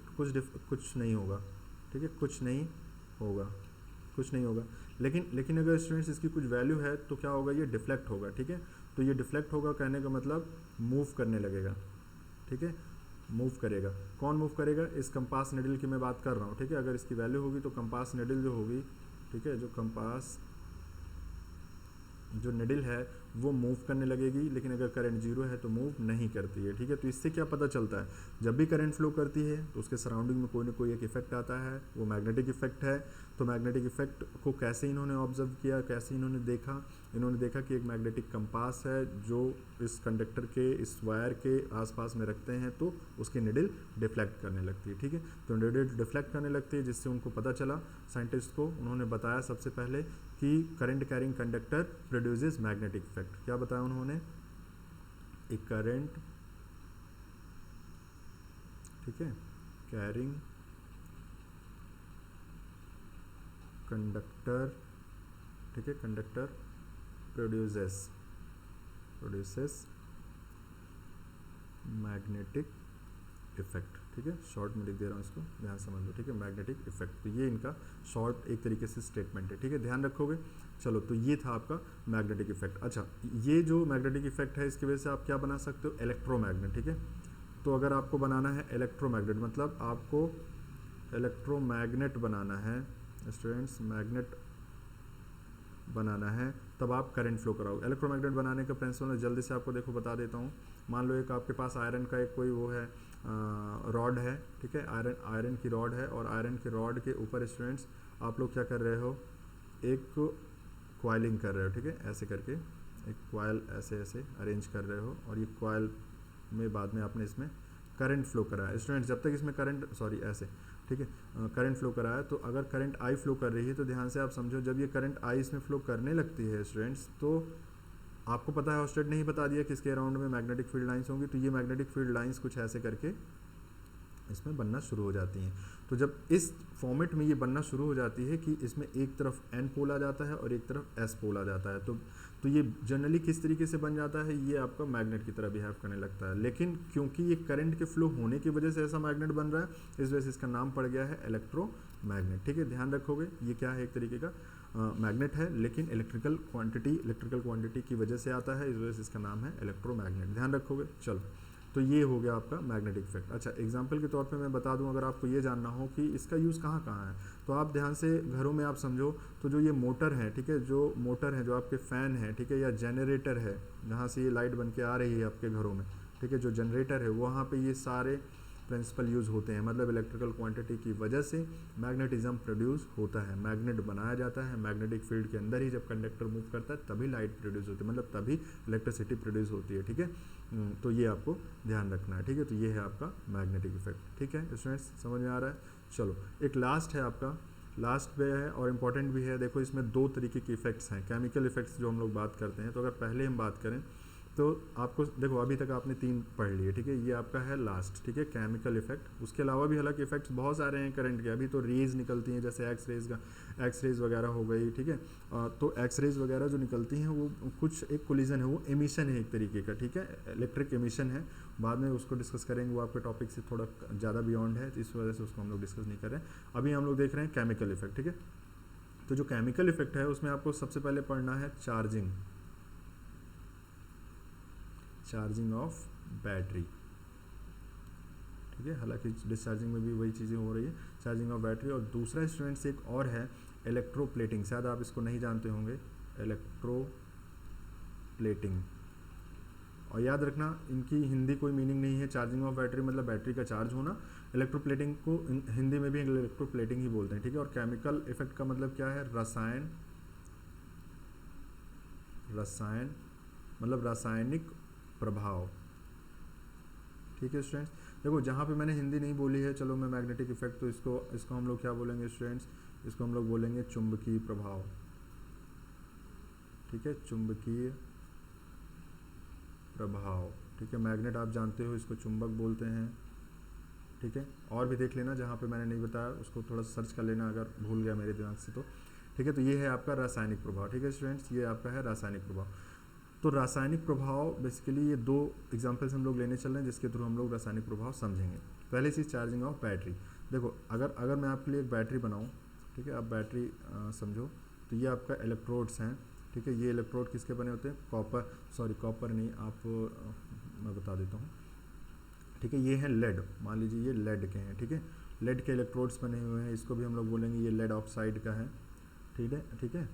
नहीं होगा, ठीक है, कुछ नहीं होगा। लेकिन अगर स्टूडेंट्स इसकी कुछ वैल्यू है तो क्या होगा, ये डिफ्लेक्ट होगा, ठीक है। तो ये डिफ्लेक्ट होगा कहने का मतलब मूव करने लगेगा, ठीक है, मूव करेगा। कौन मूव करेगा, इस कंपास निडल की मैं बात कर रहा हूँ, ठीक है। अगर इसकी वैल्यू होगी तो कंपास निडल जो होगी, ठीक है, जो कंपास जो निडल है वो मूव करने लगेगी। लेकिन अगर करंट 0 है तो मूव नहीं करती है, ठीक है। तो इससे क्या पता चलता है, जब भी करंट फ्लो करती है तो उसके सराउंडिंग में कोई ना कोई एक इफेक्ट आता है, वो मैग्नेटिक इफेक्ट है। तो मैग्नेटिक इफेक्ट को कैसे इन्होंने ऑब्जर्व किया, कैसे इन्होंने देखा कि एक मैग्नेटिक कंपास है जो इस कंडक्टर के, इस वायर के आसपास में रखते हैं तो उसकी निडल डिफ्लेक्ट करने लगती है, ठीक है। तो निडल डिफ्लेक्ट करने लगती है, जिससे उनको पता चला, साइंटिस्ट को, उन्होंने बताया सबसे पहले कि current carrying conductor produces magnetic effect. क्या बताया उन्होंने, एक करंट, ठीक है, कैरिंग कंडक्टर, ठीक है, कंडक्टर प्रोड्यूसेस मैग्नेटिक इफेक्ट, ठीक है। शॉर्ट में लिख दे रहा हूँ, इसको ध्यान समझ लो, ठीक है, मैग्नेटिक इफेक्ट। तो ये इनका शॉर्ट एक तरीके से स्टेटमेंट है, ठीक है, ध्यान रखोगे। चलो तो ये था आपका मैग्नेटिक इफेक्ट। अच्छा, ये जो मैग्नेटिक इफेक्ट है इसकी वजह से आप क्या बना सकते हो, इलेक्ट्रोमैग्नेट, ठीक है। तो अगर आपको बनाना है इलेक्ट्रोमैग्नेट, मतलब आपको इलेक्ट्रोमैग्नेट बनाना है स्टूडेंट्स, मैग्नेट बनाना है, तब आप करंट फ्लो कराओगे। इलेक्ट्रोमैग्नेट बनाने का प्रिंसिपल मैं जल्दी से आपको देखो बता देता हूँ। मान लो एक आपके पास आयरन का एक कोई वो है, रॉड है, ठीक है, आयरन की रॉड है, और आयरन की रॉड के ऊपर स्टूडेंट्स आप लोग क्या कर रहे हो, एक कॉइलिंग कर रहे हो, ठीक है, ऐसे करके एक कॉइल ऐसे ऐसे अरेंज कर रहे हो और ये कॉइल में बाद में आपने इसमें करंट फ्लो कराया। स्टूडेंट्स जब तक इसमें करंट ऐसे, ठीक है, करंट फ्लो कराया, तो अगर करंट आई फ्लो कर रही है तो ध्यान से आप समझो, जब ये करंट आई इसमें फ्लो करने लगती है स्टूडेंट्स, तो आपको पता है ऑस्टेड ने ही बता दिया किसके अराउंड में मैग्नेटिक फील्ड लाइंस होंगी, तो ये मैग्नेटिक फील्ड लाइंस कुछ ऐसे करके इसमें बनना शुरू हो जाती हैं। तो जब इस फॉर्मेट में ये बनना शुरू हो जाती है कि इसमें एक तरफ एन पोल आ जाता है और एक तरफ एस पोल आ जाता है, तो ये जनरली किस तरीके से बन जाता है, ये आपका मैग्नेट की तरह बिहेव करने लगता है। लेकिन क्योंकि ये करंट के फ्लो होने की वजह से ऐसा मैग्नेट बन रहा है, इस वजह से इसका नाम पड़ गया है इलेक्ट्रोमैग्नेट। ठीक है, ध्यान रखोगे, ये क्या है, एक तरीके का मैग्नेट है, लेकिन इलेक्ट्रिकल क्वांटिटी की वजह से आता है, इस वजह से इसका नाम है इलेक्ट्रोमैग्नेट। ध्यान रखोगे। चलो, तो ये हो गया आपका मैग्नेटिक इफेक्ट। अच्छा, एग्जांपल के तौर पे मैं बता दूं, अगर आपको ये जानना हो कि इसका यूज़ कहाँ कहाँ है, तो आप ध्यान से घरों में आप समझो, तो जो ये मोटर है, ठीक है, जो मोटर है, जो आपके फ़ैन है, ठीक है, या जनरेटर है, जहाँ से ये लाइट बन के आ रही है आपके घरों में, ठीक है, जो जनरेटर है वहाँ पे ये सारे प्रिंसिपल यूज़ होते हैं। मतलब इलेक्ट्रिकल क्वांटिटी की वजह से मैग्नेटिज्म प्रोड्यूस होता है, मैग्नेट बनाया जाता है। मैग्नेटिक फील्ड के अंदर ही जब कंडक्टर मूव करता है तभी लाइट प्रोड्यूस होती है, मतलब तभी इलेक्ट्रिसिटी प्रोड्यूस होती है। ठीक है, तो ये आपको ध्यान रखना है। ठीक है, तो ये है आपका मैग्नेटिक इफेक्ट। ठीक है स्टूडेंट्स, समझ में आ रहा है। चलो, एक लास्ट है आपका, लास्ट पे है और इम्पॉर्टेंट भी है। देखो, इसमें दो तरीके के इफेक्ट्स हैं, केमिकल इफेक्ट्स जो हम लोग बात करते हैं। तो अगर पहले हम बात करें तो आपको देखो, अभी तक आपने 3 पढ़ लिए, ठीक है, ये आपका है लास्ट, ठीक है, केमिकल इफेक्ट। उसके अलावा भी हालांकि इफेक्ट्स बहुत सारे हैं करंट के। अभी तो रेज निकलती हैं, जैसे एक्स रेज वगैरह हो गई, ठीक है। तो एक्स रेज वगैरह जो निकलती हैं वो कुछ एक कोलिजन है, वो एमिशन है एक तरीके का, ठीक है, इलेक्ट्रिक एमिशन है। बाद में उसको डिस्कस करेंगे, वो आपके टॉपिक से थोड़ा ज़्यादा बियॉन्ड है, इस वजह से उसको हम लोग डिस्कस नहीं कर रहे हैं। अभी हम लोग देख रहे हैं केमिकल इफेक्ट। ठीक है, तो जो केमिकल इफेक्ट है उसमें आपको सबसे पहले पढ़ना है चार्जिंग ऑफ बैटरी। ठीक है, हालांकि डिस्चार्जिंग में भी वही चीज़ें हो रही है, चार्जिंग ऑफ बैटरी। और दूसरा स्टूडेंट्स एक और है इलेक्ट्रोप्लेटिंग, शायद आप इसको नहीं जानते होंगे, इलेक्ट्रोप्लेटिंग। और याद रखना, इनकी हिंदी कोई मीनिंग नहीं है। चार्जिंग ऑफ बैटरी मतलब बैटरी का चार्ज होना, इलेक्ट्रोप्लेटिंग को हिंदी में भी इलेक्ट्रोप्लेटिंग ही बोलते हैं। ठीक है, और केमिकल इफेक्ट का मतलब क्या है, रसायन मतलब रासायनिक प्रभाव। ठीक है स्टूडेंट्स, देखो जहाँ पे मैंने हिंदी नहीं बोली है, चलो मैं मैग्नेटिक इफेक्ट, तो इसको हम लोग क्या बोलेंगे स्टूडेंट्स, इसको हम लोग बोलेंगे चुंबकीय प्रभाव। ठीक है, चुंबकीय प्रभाव। ठीक है, मैग्नेट आप जानते हो, इसको चुंबक बोलते हैं। ठीक है, और भी देख लेना, जहाँ पे मैंने नहीं बताया उसको थोड़ा सर्च कर लेना अगर भूल गया मेरे दिमाग से तो। ठीक है, तो ये है आपका रासायनिक प्रभाव। ठीक है स्टूडेंट्स, ये आपका है रासायनिक प्रभाव। तो रासायनिक प्रभाव बेसिकली ये 2 एग्जांपल्स हम लोग लेने चल रहे हैं, जिसके थ्रू हम लोग रासायनिक प्रभाव समझेंगे। पहले चीज़ चार्जिंग ऑफ बैटरी। देखो, अगर मैं आपके लिए एक बैटरी बनाऊं, ठीक है, आप बैटरी समझो, तो ये आपका इलेक्ट्रोड्स हैं। ठीक है, ये इलेक्ट्रोड किसके बने होते हैं, कॉपर नहीं, आप मैं बता देता हूँ। ठीक है, ये है लेड, मान लीजिए ये लेड के हैं। ठीक है, लेड के इलेक्ट्रोड्स बने हुए हैं, इसको भी हम लोग बोलेंगे ये लेड ऑक्साइड का है। ठीक है,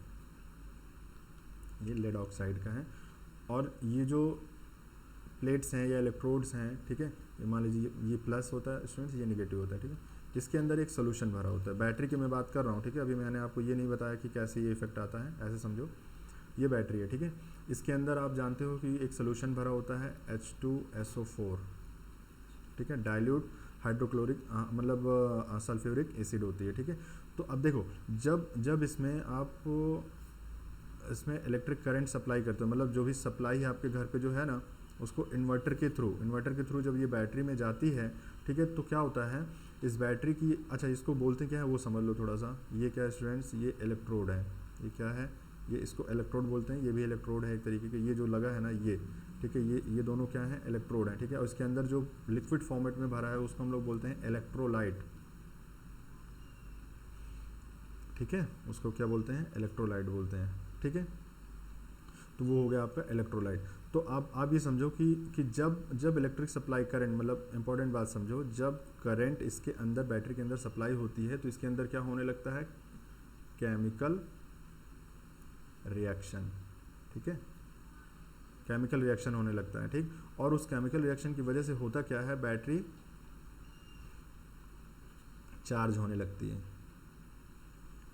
ये लेड ऑक्साइड का है। और ये जो प्लेट्स हैं या इलेक्ट्रोड्स हैं, ठीक है, ये मान लीजिए ये प्लस होता है स्टूडेंट्स, ये नेगेटिव होता है। ठीक है, इसके अंदर एक सोल्यूशन भरा होता है। बैटरी की मैं बात कर रहा हूँ। ठीक है, अभी मैंने आपको ये नहीं बताया कि कैसे ये इफेक्ट आता है, ऐसे समझो ये बैटरी है। ठीक है, इसके अंदर आप जानते हो कि एक सोल्यूशन भरा होता है H2SO4। ठीक है, डाइल्यूट हाइड्रोक्लोरिक मतलब सल्फ्यूरिक एसिड होती है। ठीक है, तो अब देखो, जब इसमें आप इसमें इलेक्ट्रिक करंट सप्लाई करते हो, मतलब जो भी सप्लाई है आपके घर पे जो है ना, उसको इन्वर्टर के थ्रू जब ये बैटरी में जाती है, ठीक है, तो क्या होता है इस बैटरी की, अच्छा इसको बोलते क्या है वो समझ लो थोड़ा सा। ये क्या है स्टूडेंट्स, ये इलेक्ट्रोड है। ये क्या है, ये इसको इलेक्ट्रोड बोलते हैं, ये भी इलेक्ट्रोड है एक तरीके के। ये जो लगा है ना ये, ठीक है, ये दोनों क्या है, इलेक्ट्रोड है। ठीक है, और इसके अंदर जो लिक्विड फॉर्मेट में भरा है उसको हम लोग बोलते हैं इलेक्ट्रोलाइट। ठीक है, उसको क्या बोलते हैं, इलेक्ट्रोलाइट बोलते हैं। ठीक है, तो वो हो गया आपका इलेक्ट्रोलाइट। तो आप ये समझो कि जब इलेक्ट्रिक सप्लाई करंट, मतलब इंपॉर्टेंट बात समझो, जब करंट इसके अंदर बैटरी के अंदर सप्लाई होती है तो इसके अंदर क्या होने लगता है, केमिकल रिएक्शन। ठीक है, केमिकल रिएक्शन होने लगता है। ठीक, और उस केमिकल रिएक्शन की वजह से होता क्या है, बैटरी चार्ज होने लगती है।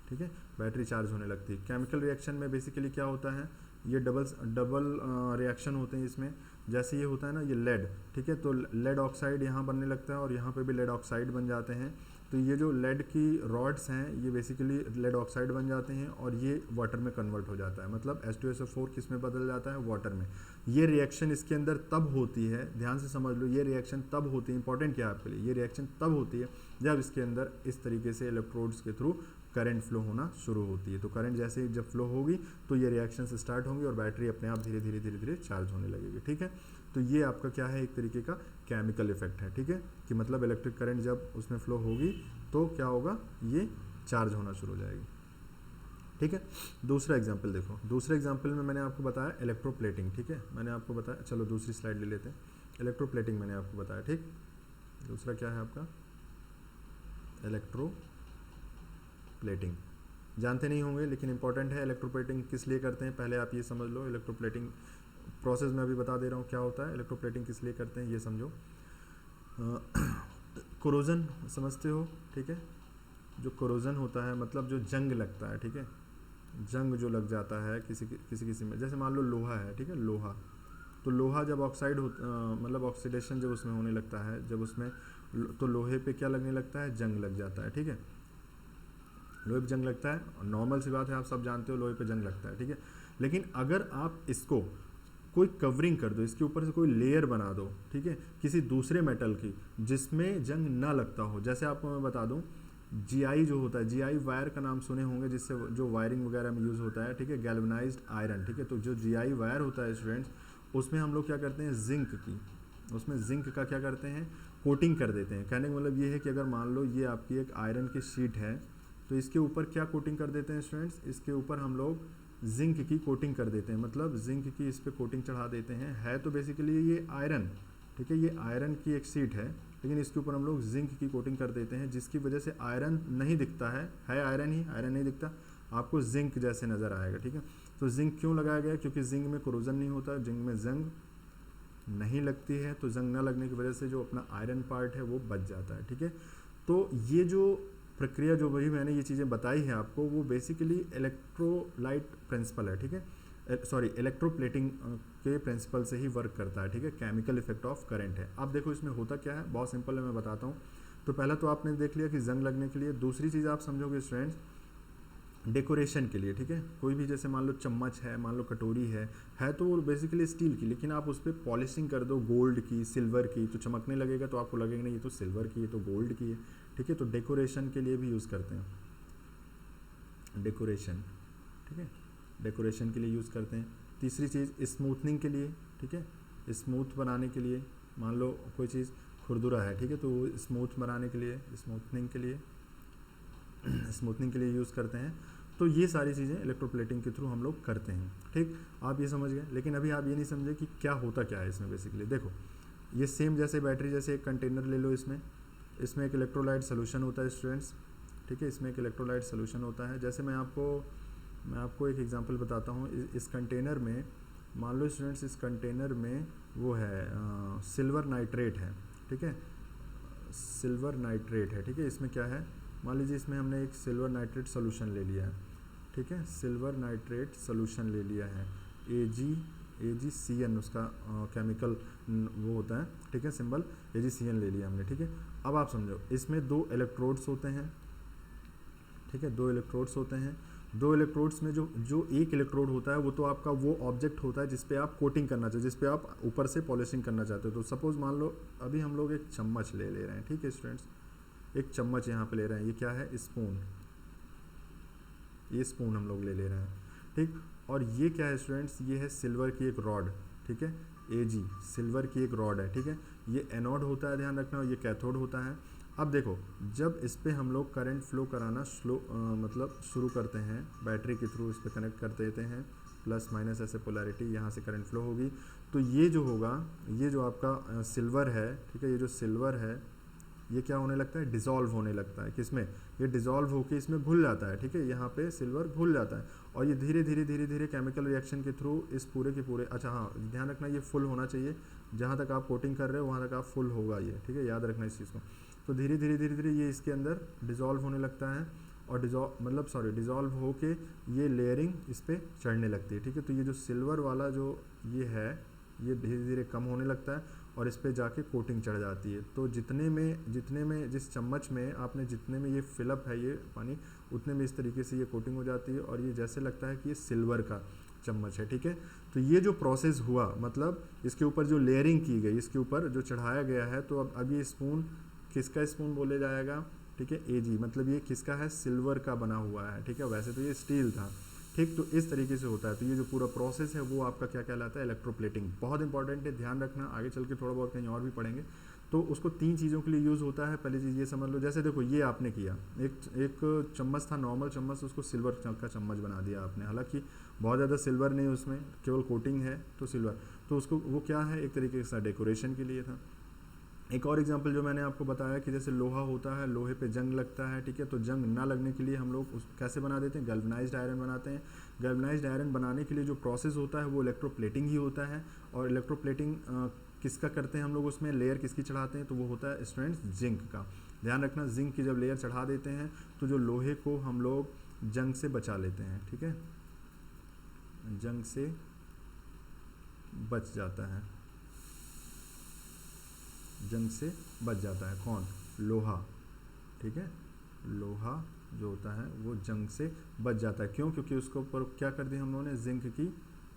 ठीक है, बैटरी चार्ज होने लगती है। केमिकल रिएक्शन में बेसिकली क्या होता है, ये डबल डबल रिएक्शन होते हैं इसमें। जैसे ये होता है ना, ये लेड, ठीक है, तो लेड ऑक्साइड यहाँ बनने लगता है और यहाँ पे भी लेड ऑक्साइड बन जाते हैं। तो ये जो लेड की रॉड्स हैं ये बेसिकली लेड ऑक्साइड बन जाते हैं और ये वाटर में कन्वर्ट हो जाता है, मतलब H2SO4 किस में बदल जाता है, वाटर में। ये रिएक्शन इसके अंदर तब होती है, ध्यान से समझ लो, ये रिएक्शन तब होती है, इंपॉर्टेंट क्या है आपके लिए, ये रिएक्शन तब होती है जब इसके अंदर इस तरीके से इलेक्ट्रोड्स के थ्रू करंट फ्लो होना शुरू होती है। तो करंट जैसे ही जब फ्लो होगी तो ये रिएक्शन से स्टार्ट होंगी और बैटरी अपने आप धीरे धीरे धीरे धीरे चार्ज होने लगेगी, ठीक है। तो ये आपका क्या है, एक तरीके का केमिकल इफेक्ट है, ठीक है, कि मतलब इलेक्ट्रिक करंट जब उसमें फ्लो होगी तो क्या होगा, ये चार्ज होना शुरू हो जाएगी, ठीक है। दूसरा एग्जाम्पल देखो, दूसरे एग्जाम्पल में मैंने आपको बताया इलेक्ट्रोप्लेटिंग, ठीक है, मैंने आपको बताया, चलो दूसरी स्लाइड ले लेते हैं। इलेक्ट्रोप्लेटिंग मैंने आपको बताया, ठीक। दूसरा क्या है आपका, इलेक्ट्रोप्लेटिंग। जानते नहीं होंगे लेकिन इंपॉर्टेंट है। इलेक्ट्रोप्लेटिंग किस लिए करते हैं पहले आप ये समझ लो। इलेक्ट्रोप्लेटिंग प्रोसेस में अभी बता दे रहा हूँ क्या होता है। इलेक्ट्रोप्लेटिंग किस लिए करते हैं ये समझो। कोरोजन समझते हो, ठीक है, जो कोरोजन होता है मतलब जो जंग लगता है, ठीक है, जंग जो लग जाता है किसी में, जैसे मान लो लोहा है, ठीक है, लोहा, तो लोहा जब ऑक्साइड हो मतलब ऑक्सीडेशन जब उसमें होने लगता है, जब उसमें तो लोहे पे क्या लगने लगता है, जंग लग जाता है, ठीक है, लोहे पे जंग लगता है, नॉर्मल सी बात है, आप सब जानते हो लोहे पे जंग लगता है, ठीक है। लेकिन अगर आप इसको कोई कवरिंग कर दो, इसके ऊपर से कोई लेयर बना दो, ठीक है, किसी दूसरे मेटल की जिसमें जंग ना लगता हो, जैसे आपको मैं बता दूं GI जो होता है, GI वायर का नाम सुने होंगे, जिससे जो वायरिंग वगैरह में यूज़ होता है, ठीक है, गैल्वेनाइज्ड आयरन, ठीक है, तो जो GI वायर होता है स्टूडेंट्स, उसमें हम लोग क्या करते हैं, जिंक की, उसमें जिंक का क्या करते हैं, कोटिंग कर देते हैं। कहने का मतलब ये है कि अगर मान लो ये आपकी एक आयरन की शीट है तो इसके ऊपर क्या कोटिंग कर देते हैं स्टूडेंट्स, इसके ऊपर हम लोग जिंक की कोटिंग कर देते हैं, मतलब जिंक की इस पर कोटिंग चढ़ा देते हैं। है तो बेसिकली ये आयरन, ठीक है, ये आयरन की एक शीट है, लेकिन इसके ऊपर हम लोग जिंक की कोटिंग कर देते हैं, जिसकी वजह से आयरन नहीं दिखता है आयरन ही, आयरन नहीं दिखता, आपको जिंक जैसे नज़र आएगा, ठीक है। तो जिंक क्यों लगाया गया, क्योंकि जिंक में कोरोजन नहीं होता, जिंक में जंग नहीं लगती है, तो जंग न लगने की वजह से जो अपना आयरन पार्ट है वो बच जाता है, ठीक है। तो ये जो प्रक्रिया जो वही मैंने ये चीज़ें बताई हैं आपको, वो बेसिकली इलेक्ट्रोलाइट प्रिंसिपल है, ठीक है, सॉरी इलेक्ट्रोप्लेटिंग के प्रिंसिपल से ही वर्क करता है, ठीक है, केमिकल इफेक्ट ऑफ करंट है। अब देखो इसमें होता क्या है, बहुत सिंपल है, मैं बताता हूँ। तो पहला तो आपने देख लिया कि जंग लगने के लिए, दूसरी चीज़ आप समझोगे स्टूडेंट्स डेकोरेशन के लिए, ठीक है, कोई भी जैसे मान लो चम्मच है, मान लो कटोरी है तो वो बेसिकली स्टील की, लेकिन आप उस पर पॉलिशिंग कर दो गोल्ड की, सिल्वर की, तो चमकने लगेगा, तो आपको लगेगा नहीं ये तो सिल्वर की है, तो गोल्ड की है, ठीक है। तो डेकोरेशन के लिए भी यूज़ करते हैं, डेकोरेशन, ठीक है, डेकोरेशन के लिए यूज़ करते हैं। तीसरी चीज़ स्मूथनिंग के लिए, ठीक है, स्मूथ बनाने के लिए, मान लो कोई चीज़ खुरदुरा है, ठीक है, तो वो स्मूथ बनाने के लिए, स्मूथनिंग के लिए यूज़ करते हैं। तो ये सारी चीज़ें इलेक्ट्रोप्लेटिंग के थ्रू हम लोग करते हैं, ठीक, आप ये समझ गए। लेकिन अभी आप ये नहीं समझे कि क्या होता क्या है इसमें बेसिकली। देखो ये सेम जैसे बैटरी जैसे एक कंटेनर ले लो, इसमें एक इलेक्ट्रोलाइट सोल्यूशन होता है स्टूडेंट्स, ठीक है, इसमें एक इलेक्ट्रोलाइट सोल्यूशन होता है। जैसे मैं आपको एक एग्जांपल बताता हूँ। इस कंटेनर में मान लो स्टूडेंट्स, इस कंटेनर में वो है सिल्वर नाइट्रेट है, ठीक है, सिल्वर नाइट्रेट है, ठीक है। इसमें क्या है, मान लीजिए इसमें हमने एक सिल्वर नाइट्रेट सोल्यूशन ले लिया है, ठीक है, सिल्वर नाइट्रेट सोल्यूशन ले लिया है, AgCN उसका केमिकल वो होता है, ठीक है, सिंबल AgCN ले लिया हमने, ठीक है। अब आप समझो इसमें 2 इलेक्ट्रोड्स होते हैं, ठीक है, 2 इलेक्ट्रोड्स होते हैं। 2 इलेक्ट्रोड्स में जो एक इलेक्ट्रोड होता है वो तो आपका वो ऑब्जेक्ट होता है जिस पे आप कोटिंग करना चाहते हो, जिस पे आप ऊपर से पॉलिशिंग करना चाहते हो। तो सपोज मान लो अभी हम लोग एक चम्मच ले रहे हैं, ठीक है स्टूडेंट्स, एक चम्मच यहाँ पे ले रहे हैं, ये क्या है, स्पून, ये स्पून हम लोग ले रहे हैं, ठीक। और ये क्या है स्टूडेंट्स, ये है सिल्वर की एक रॉड, ठीक है, Ag सिल्वर की एक रॉड है, ठीक है, ये एनोड होता है, ध्यान रखना, और ये कैथोड होता है। अब देखो जब इस पर हम लोग करंट फ्लो कराना मतलब शुरू करते हैं, बैटरी के थ्रू इस पर कनेक्ट कर देते हैं, प्लस माइनस ऐसे पोलैरिटी, यहाँ से करंट फ्लो होगी, तो ये जो होगा, ये जो आपका सिल्वर है, ठीक है, ये जो सिल्वर है ये क्या होने लगता है, डिज़ोल्व होने लगता है, किसमें, ये डिज़ोल्व होकर इसमें घुल जाता है, ठीक है, यहाँ पे सिल्वर घुल जाता है, और ये धीरे धीरे केमिकल रिएक्शन के थ्रू इस पूरे के पूरे, अच्छा हाँ ध्यान रखना ये फुल होना चाहिए, जहाँ तक आप कोटिंग कर रहे हो वहाँ तक आप फुल होगा ये, ठीक है, याद रखना इस चीज़ को। तो धीरे धीरे ये इसके अंदर डिज़ोल्व होने लगता है, और डिज़ोल्व हो के ये लेयरिंग इस पर चढ़ने लगती है, ठीक है। तो ये जो सिल्वर वाला जो ये है ये धीरे धीरे कम होने लगता है और इस पे जाके कोटिंग चढ़ जाती है। तो जितने में जिस चम्मच में आपने जितने में ये फिलअप है ये पानी, उतने में इस तरीके से ये कोटिंग हो जाती है और ये जैसे लगता है कि ये सिल्वर का चम्मच है, ठीक है। तो ये जो प्रोसेस हुआ, मतलब इसके ऊपर जो लेयरिंग की गई, इसके ऊपर जो चढ़ाया गया है, तो अब ये स्पून किसका स्पून बोले जाएगा, ठीक है, एजी, मतलब ये किसका है, सिल्वर का बना हुआ है, ठीक है। वैसे तो ये स्टील था, ठीक। तो इस तरीके से होता है। तो ये जो पूरा प्रोसेस है वो आपका क्या कहलाता है, इलेक्ट्रोप्लेटिंग। बहुत इंपॉर्टेंट है, ध्यान रखना, आगे चल के थोड़ा बहुत कहीं और भी पढ़ेंगे। तो उसको 3 चीज़ों के लिए यूज़ होता है। पहली चीज़ ये समझ लो, जैसे देखो ये आपने किया, एक चम्मच था नॉर्मल चम्मच, उसको सिल्वर का चम्मच बना दिया आपने। हालांकि बहुत ज़्यादा सिल्वर नहीं उसमें, केवल कोटिंग है तो सिल्वर, तो उसको वो क्या है, एक तरीके से डेकोरेशन के लिए था। एक और एग्जांपल जो मैंने आपको बताया कि जैसे लोहा होता है, लोहे पे जंग लगता है, ठीक है। तो जंग ना लगने के लिए हम लोग कैसे बना देते हैं, गैल्वेनाइज्ड आयरन बनाते हैं। गैल्वेनाइज्ड आयरन बनाने के लिए जो प्रोसेस होता है वो इलेक्ट्रोप्लेटिंग ही होता है। और इलेक्ट्रोप्लेटिंग किसका करते हैं हम लोग, उसमें लेयर किसकी चढ़ाते हैं, तो वो होता है स्टूडेंट्स जिंक का। ध्यान रखना, जिंक की जब लेयर चढ़ा देते हैं तो जो लोहे को हम लोग जंग से बचा लेते हैं, ठीक है, जंग से बच जाता है, जंग से बच जाता है कौन, लोहा, ठीक है। लोहा जो होता है वो जंग से बच जाता है, क्यों, क्योंकि उसके ऊपर क्या कर दी हम लोगों ने, जिंक की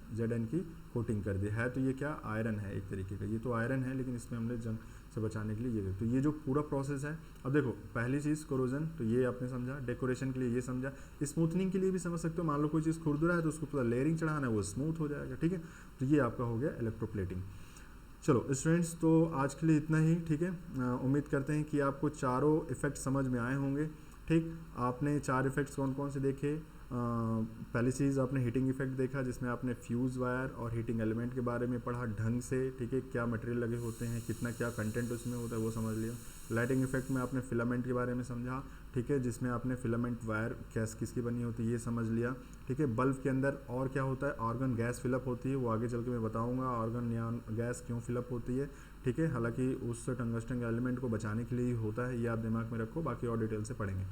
Zn की कोटिंग कर दी है। तो ये क्या आयरन है एक तरीके का, ये तो आयरन है लेकिन इसमें हमने जंग से बचाने के लिए ये, तो ये जो पूरा प्रोसेस है। अब देखो पहली चीज़ कोरोजन, तो ये आपने समझा, डेकोरेशन के लिए ये समझा, स्मूथनिंग के लिए भी समझ सकते हो। मान लो कोई चीज़ खुरदुरा है तो उसको पूरा लेयरिंग चढ़ाना है, वो स्मूथ हो जाएगा, ठीक है। तो ये आपका हो गया इलेक्ट्रोप्लेटिंग। चलो स्टूडेंट्स, तो आज के लिए इतना ही, ठीक है। उम्मीद करते हैं कि आपको चारों इफ़ेक्ट समझ में आए होंगे, ठीक। आपने 4 इफ़ेक्ट्स कौन कौन से देखे, पहली चीज़ आपने हीटिंग इफेक्ट देखा, जिसमें आपने फ्यूज़ वायर और हीटिंग एलिमेंट के बारे में पढ़ा ढंग से, ठीक है, क्या मटेरियल लगे होते हैं, कितना क्या कंटेंट उसमें होता है वो समझ लिया। लाइटिंग इफेक्ट में आपने फिलामेंट के बारे में समझा, ठीक है, जिसमें आपने फिलामेंट वायर किसकी बनी होती है ये समझ लिया, ठीक है। बल्ब के अंदर और क्या होता है, आर्गन गैस फिलअप होती है, वो आगे चल के मैं बताऊँगा आर्गन या गैस क्यों फिलअप होती है, ठीक है। हालांकि उस टंगस्टन एलिमेंट को बचाने के लिए ही होता है, ये आप दिमाग में रखो, बाकी और डिटेल से पढ़ेंगे।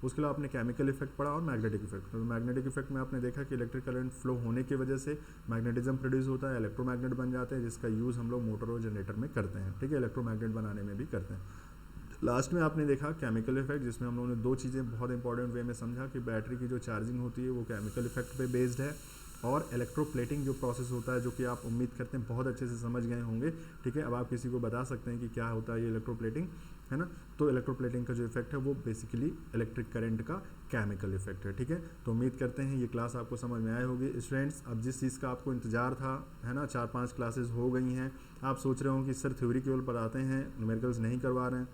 उसके अलावा आपने केमिकल इफेक्ट पढ़ा और मैग्नेटिक इफेक्ट। तो मैग्नेटिक इफेक्ट में आपने देखा कि इलेक्ट्रिक करंट फ्लो होने की वजह से मैग्नेटिज्म प्रोड्यूस होता है, इलेक्ट्रोमैग्नेट बन जाते हैं, जिसका यूज़ हम लोग मोटर और जनरेटर में करते हैं, ठीक है, इलेक्ट्रोमैग्नेट बनाने में भी करते हैं। लास्ट में आपने देखा केमिकल इफेक्ट, जिसमें हम लोगों ने 2 चीज़ें बहुत इंपॉर्टेंट वे में समझा कि बैटरी की जो चार्जिंग होती है वो केमिकल इफेक्ट पे बेस्ड है, और इलेक्ट्रोप्लेटिंग जो प्रोसेस होता है, जो कि आप उम्मीद करते हैं बहुत अच्छे से समझ गए होंगे, ठीक है। अब आप किसी को बता सकते हैं कि क्या होता है ये इलेक्ट्रोप्लेटिंग, है ना। तो इलेक्ट्रोप्लेटिंग का जो इफेक्ट है वो बेसिकली इलेक्ट्रिक करंट का केमिकल इफेक्ट है, ठीक है। तो उम्मीद करते हैं ये क्लास आपको समझ में आई होगी स्टूडेंट्स। अब जिस चीज़ का आपको इंतजार था, है ना, 4-5 क्लासेस हो गई हैं, आप सोच रहे हो कि सर थ्योरी केवल पढ़ाते हैं, न्यूमेरिकल्स नहीं करवा रहे हैं,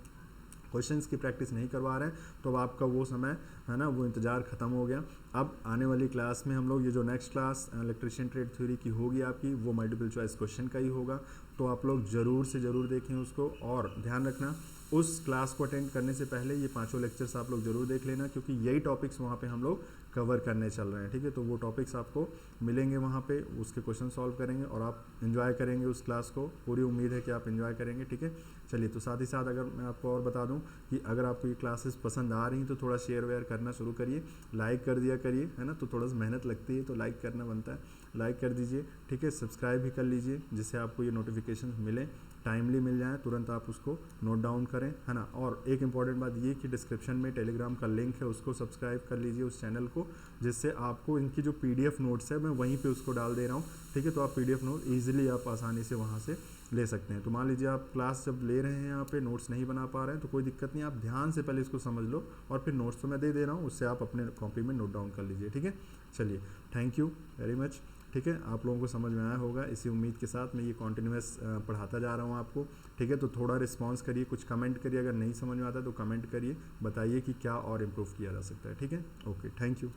क्वेश्चंस की प्रैक्टिस नहीं करवा रहे हैं, तो अब आपका वो समय है ना, वो इंतज़ार ख़त्म हो गया। अब आने वाली क्लास में हम लोग ये जो next class electrician trade theory की होगी आपकी, वो मल्टीपल चॉइस क्वेश्चन का ही होगा। तो आप लोग ज़रूर से ज़रूर देखें उसको, और ध्यान रखना उस क्लास को अटेंड करने से पहले ये 5 लेक्चर्स आप लोग ज़रूर देख लेना, क्योंकि यही टॉपिक्स वहाँ पे हम लोग कवर करने चल रहे हैं, ठीक है। तो वो टॉपिक्स आपको मिलेंगे वहाँ पे, उसके क्वेश्चन सॉल्व करेंगे और आप एंजॉय करेंगे उस क्लास को, पूरी उम्मीद है कि आप एंजॉय करेंगे, ठीक है। चलिए, तो साथ ही साथ अगर मैं आपको और बता दूं कि अगर आपको ये क्लासेस पसंद आ रही हैं तो थोड़ा शेयर वेयर करना शुरू करिए, लाइक कर दिया करिए, है ना। तो थोड़ा सा मेहनत लगती है तो लाइक करना बनता है, लाइक कर दीजिए, ठीक है। सब्सक्राइब भी कर लीजिए, जिससे आपको ये नोटिफिकेशन मिले, टाइमली मिल जाए, तुरंत आप उसको नोट डाउन करें, है ना। और एक इंपॉर्टेंट बात ये कि डिस्क्रिप्शन में टेलीग्राम का लिंक है, उसको सब्सक्राइब कर लीजिए उस चैनल को, जिससे आपको इनकी जो PDF नोट्स है मैं वहीं पे उसको डाल दे रहा हूँ, ठीक है। तो आप PDF नोट ईजिली आप आसानी से वहाँ से ले सकते हैं। तो मान लीजिए आप क्लास जब ले रहे हैं यहाँ पे नोट्स नहीं बना पा रहे हैं तो कोई दिक्कत नहीं, आप ध्यान से पहले इसको समझ लो और फिर नोट्स तो मैं दे रहा हूँ, उससे आप अपने कॉपी में नोट डाउन कर लीजिए, ठीक है। चलिए, थैंक यू वेरी मच, ठीक है। आप लोगों को समझ में आया होगा, इसी उम्मीद के साथ मैं ये कॉन्टिन्यूस पढ़ाता जा रहा हूँ आपको, ठीक है। तो थोड़ा रिस्पॉन्स करिए, कुछ कमेंट करिए, अगर नहीं समझ में आता तो कमेंट करिए, बताइए कि क्या और इम्प्रूव किया जा सकता है, ठीक है। Okay, thank you.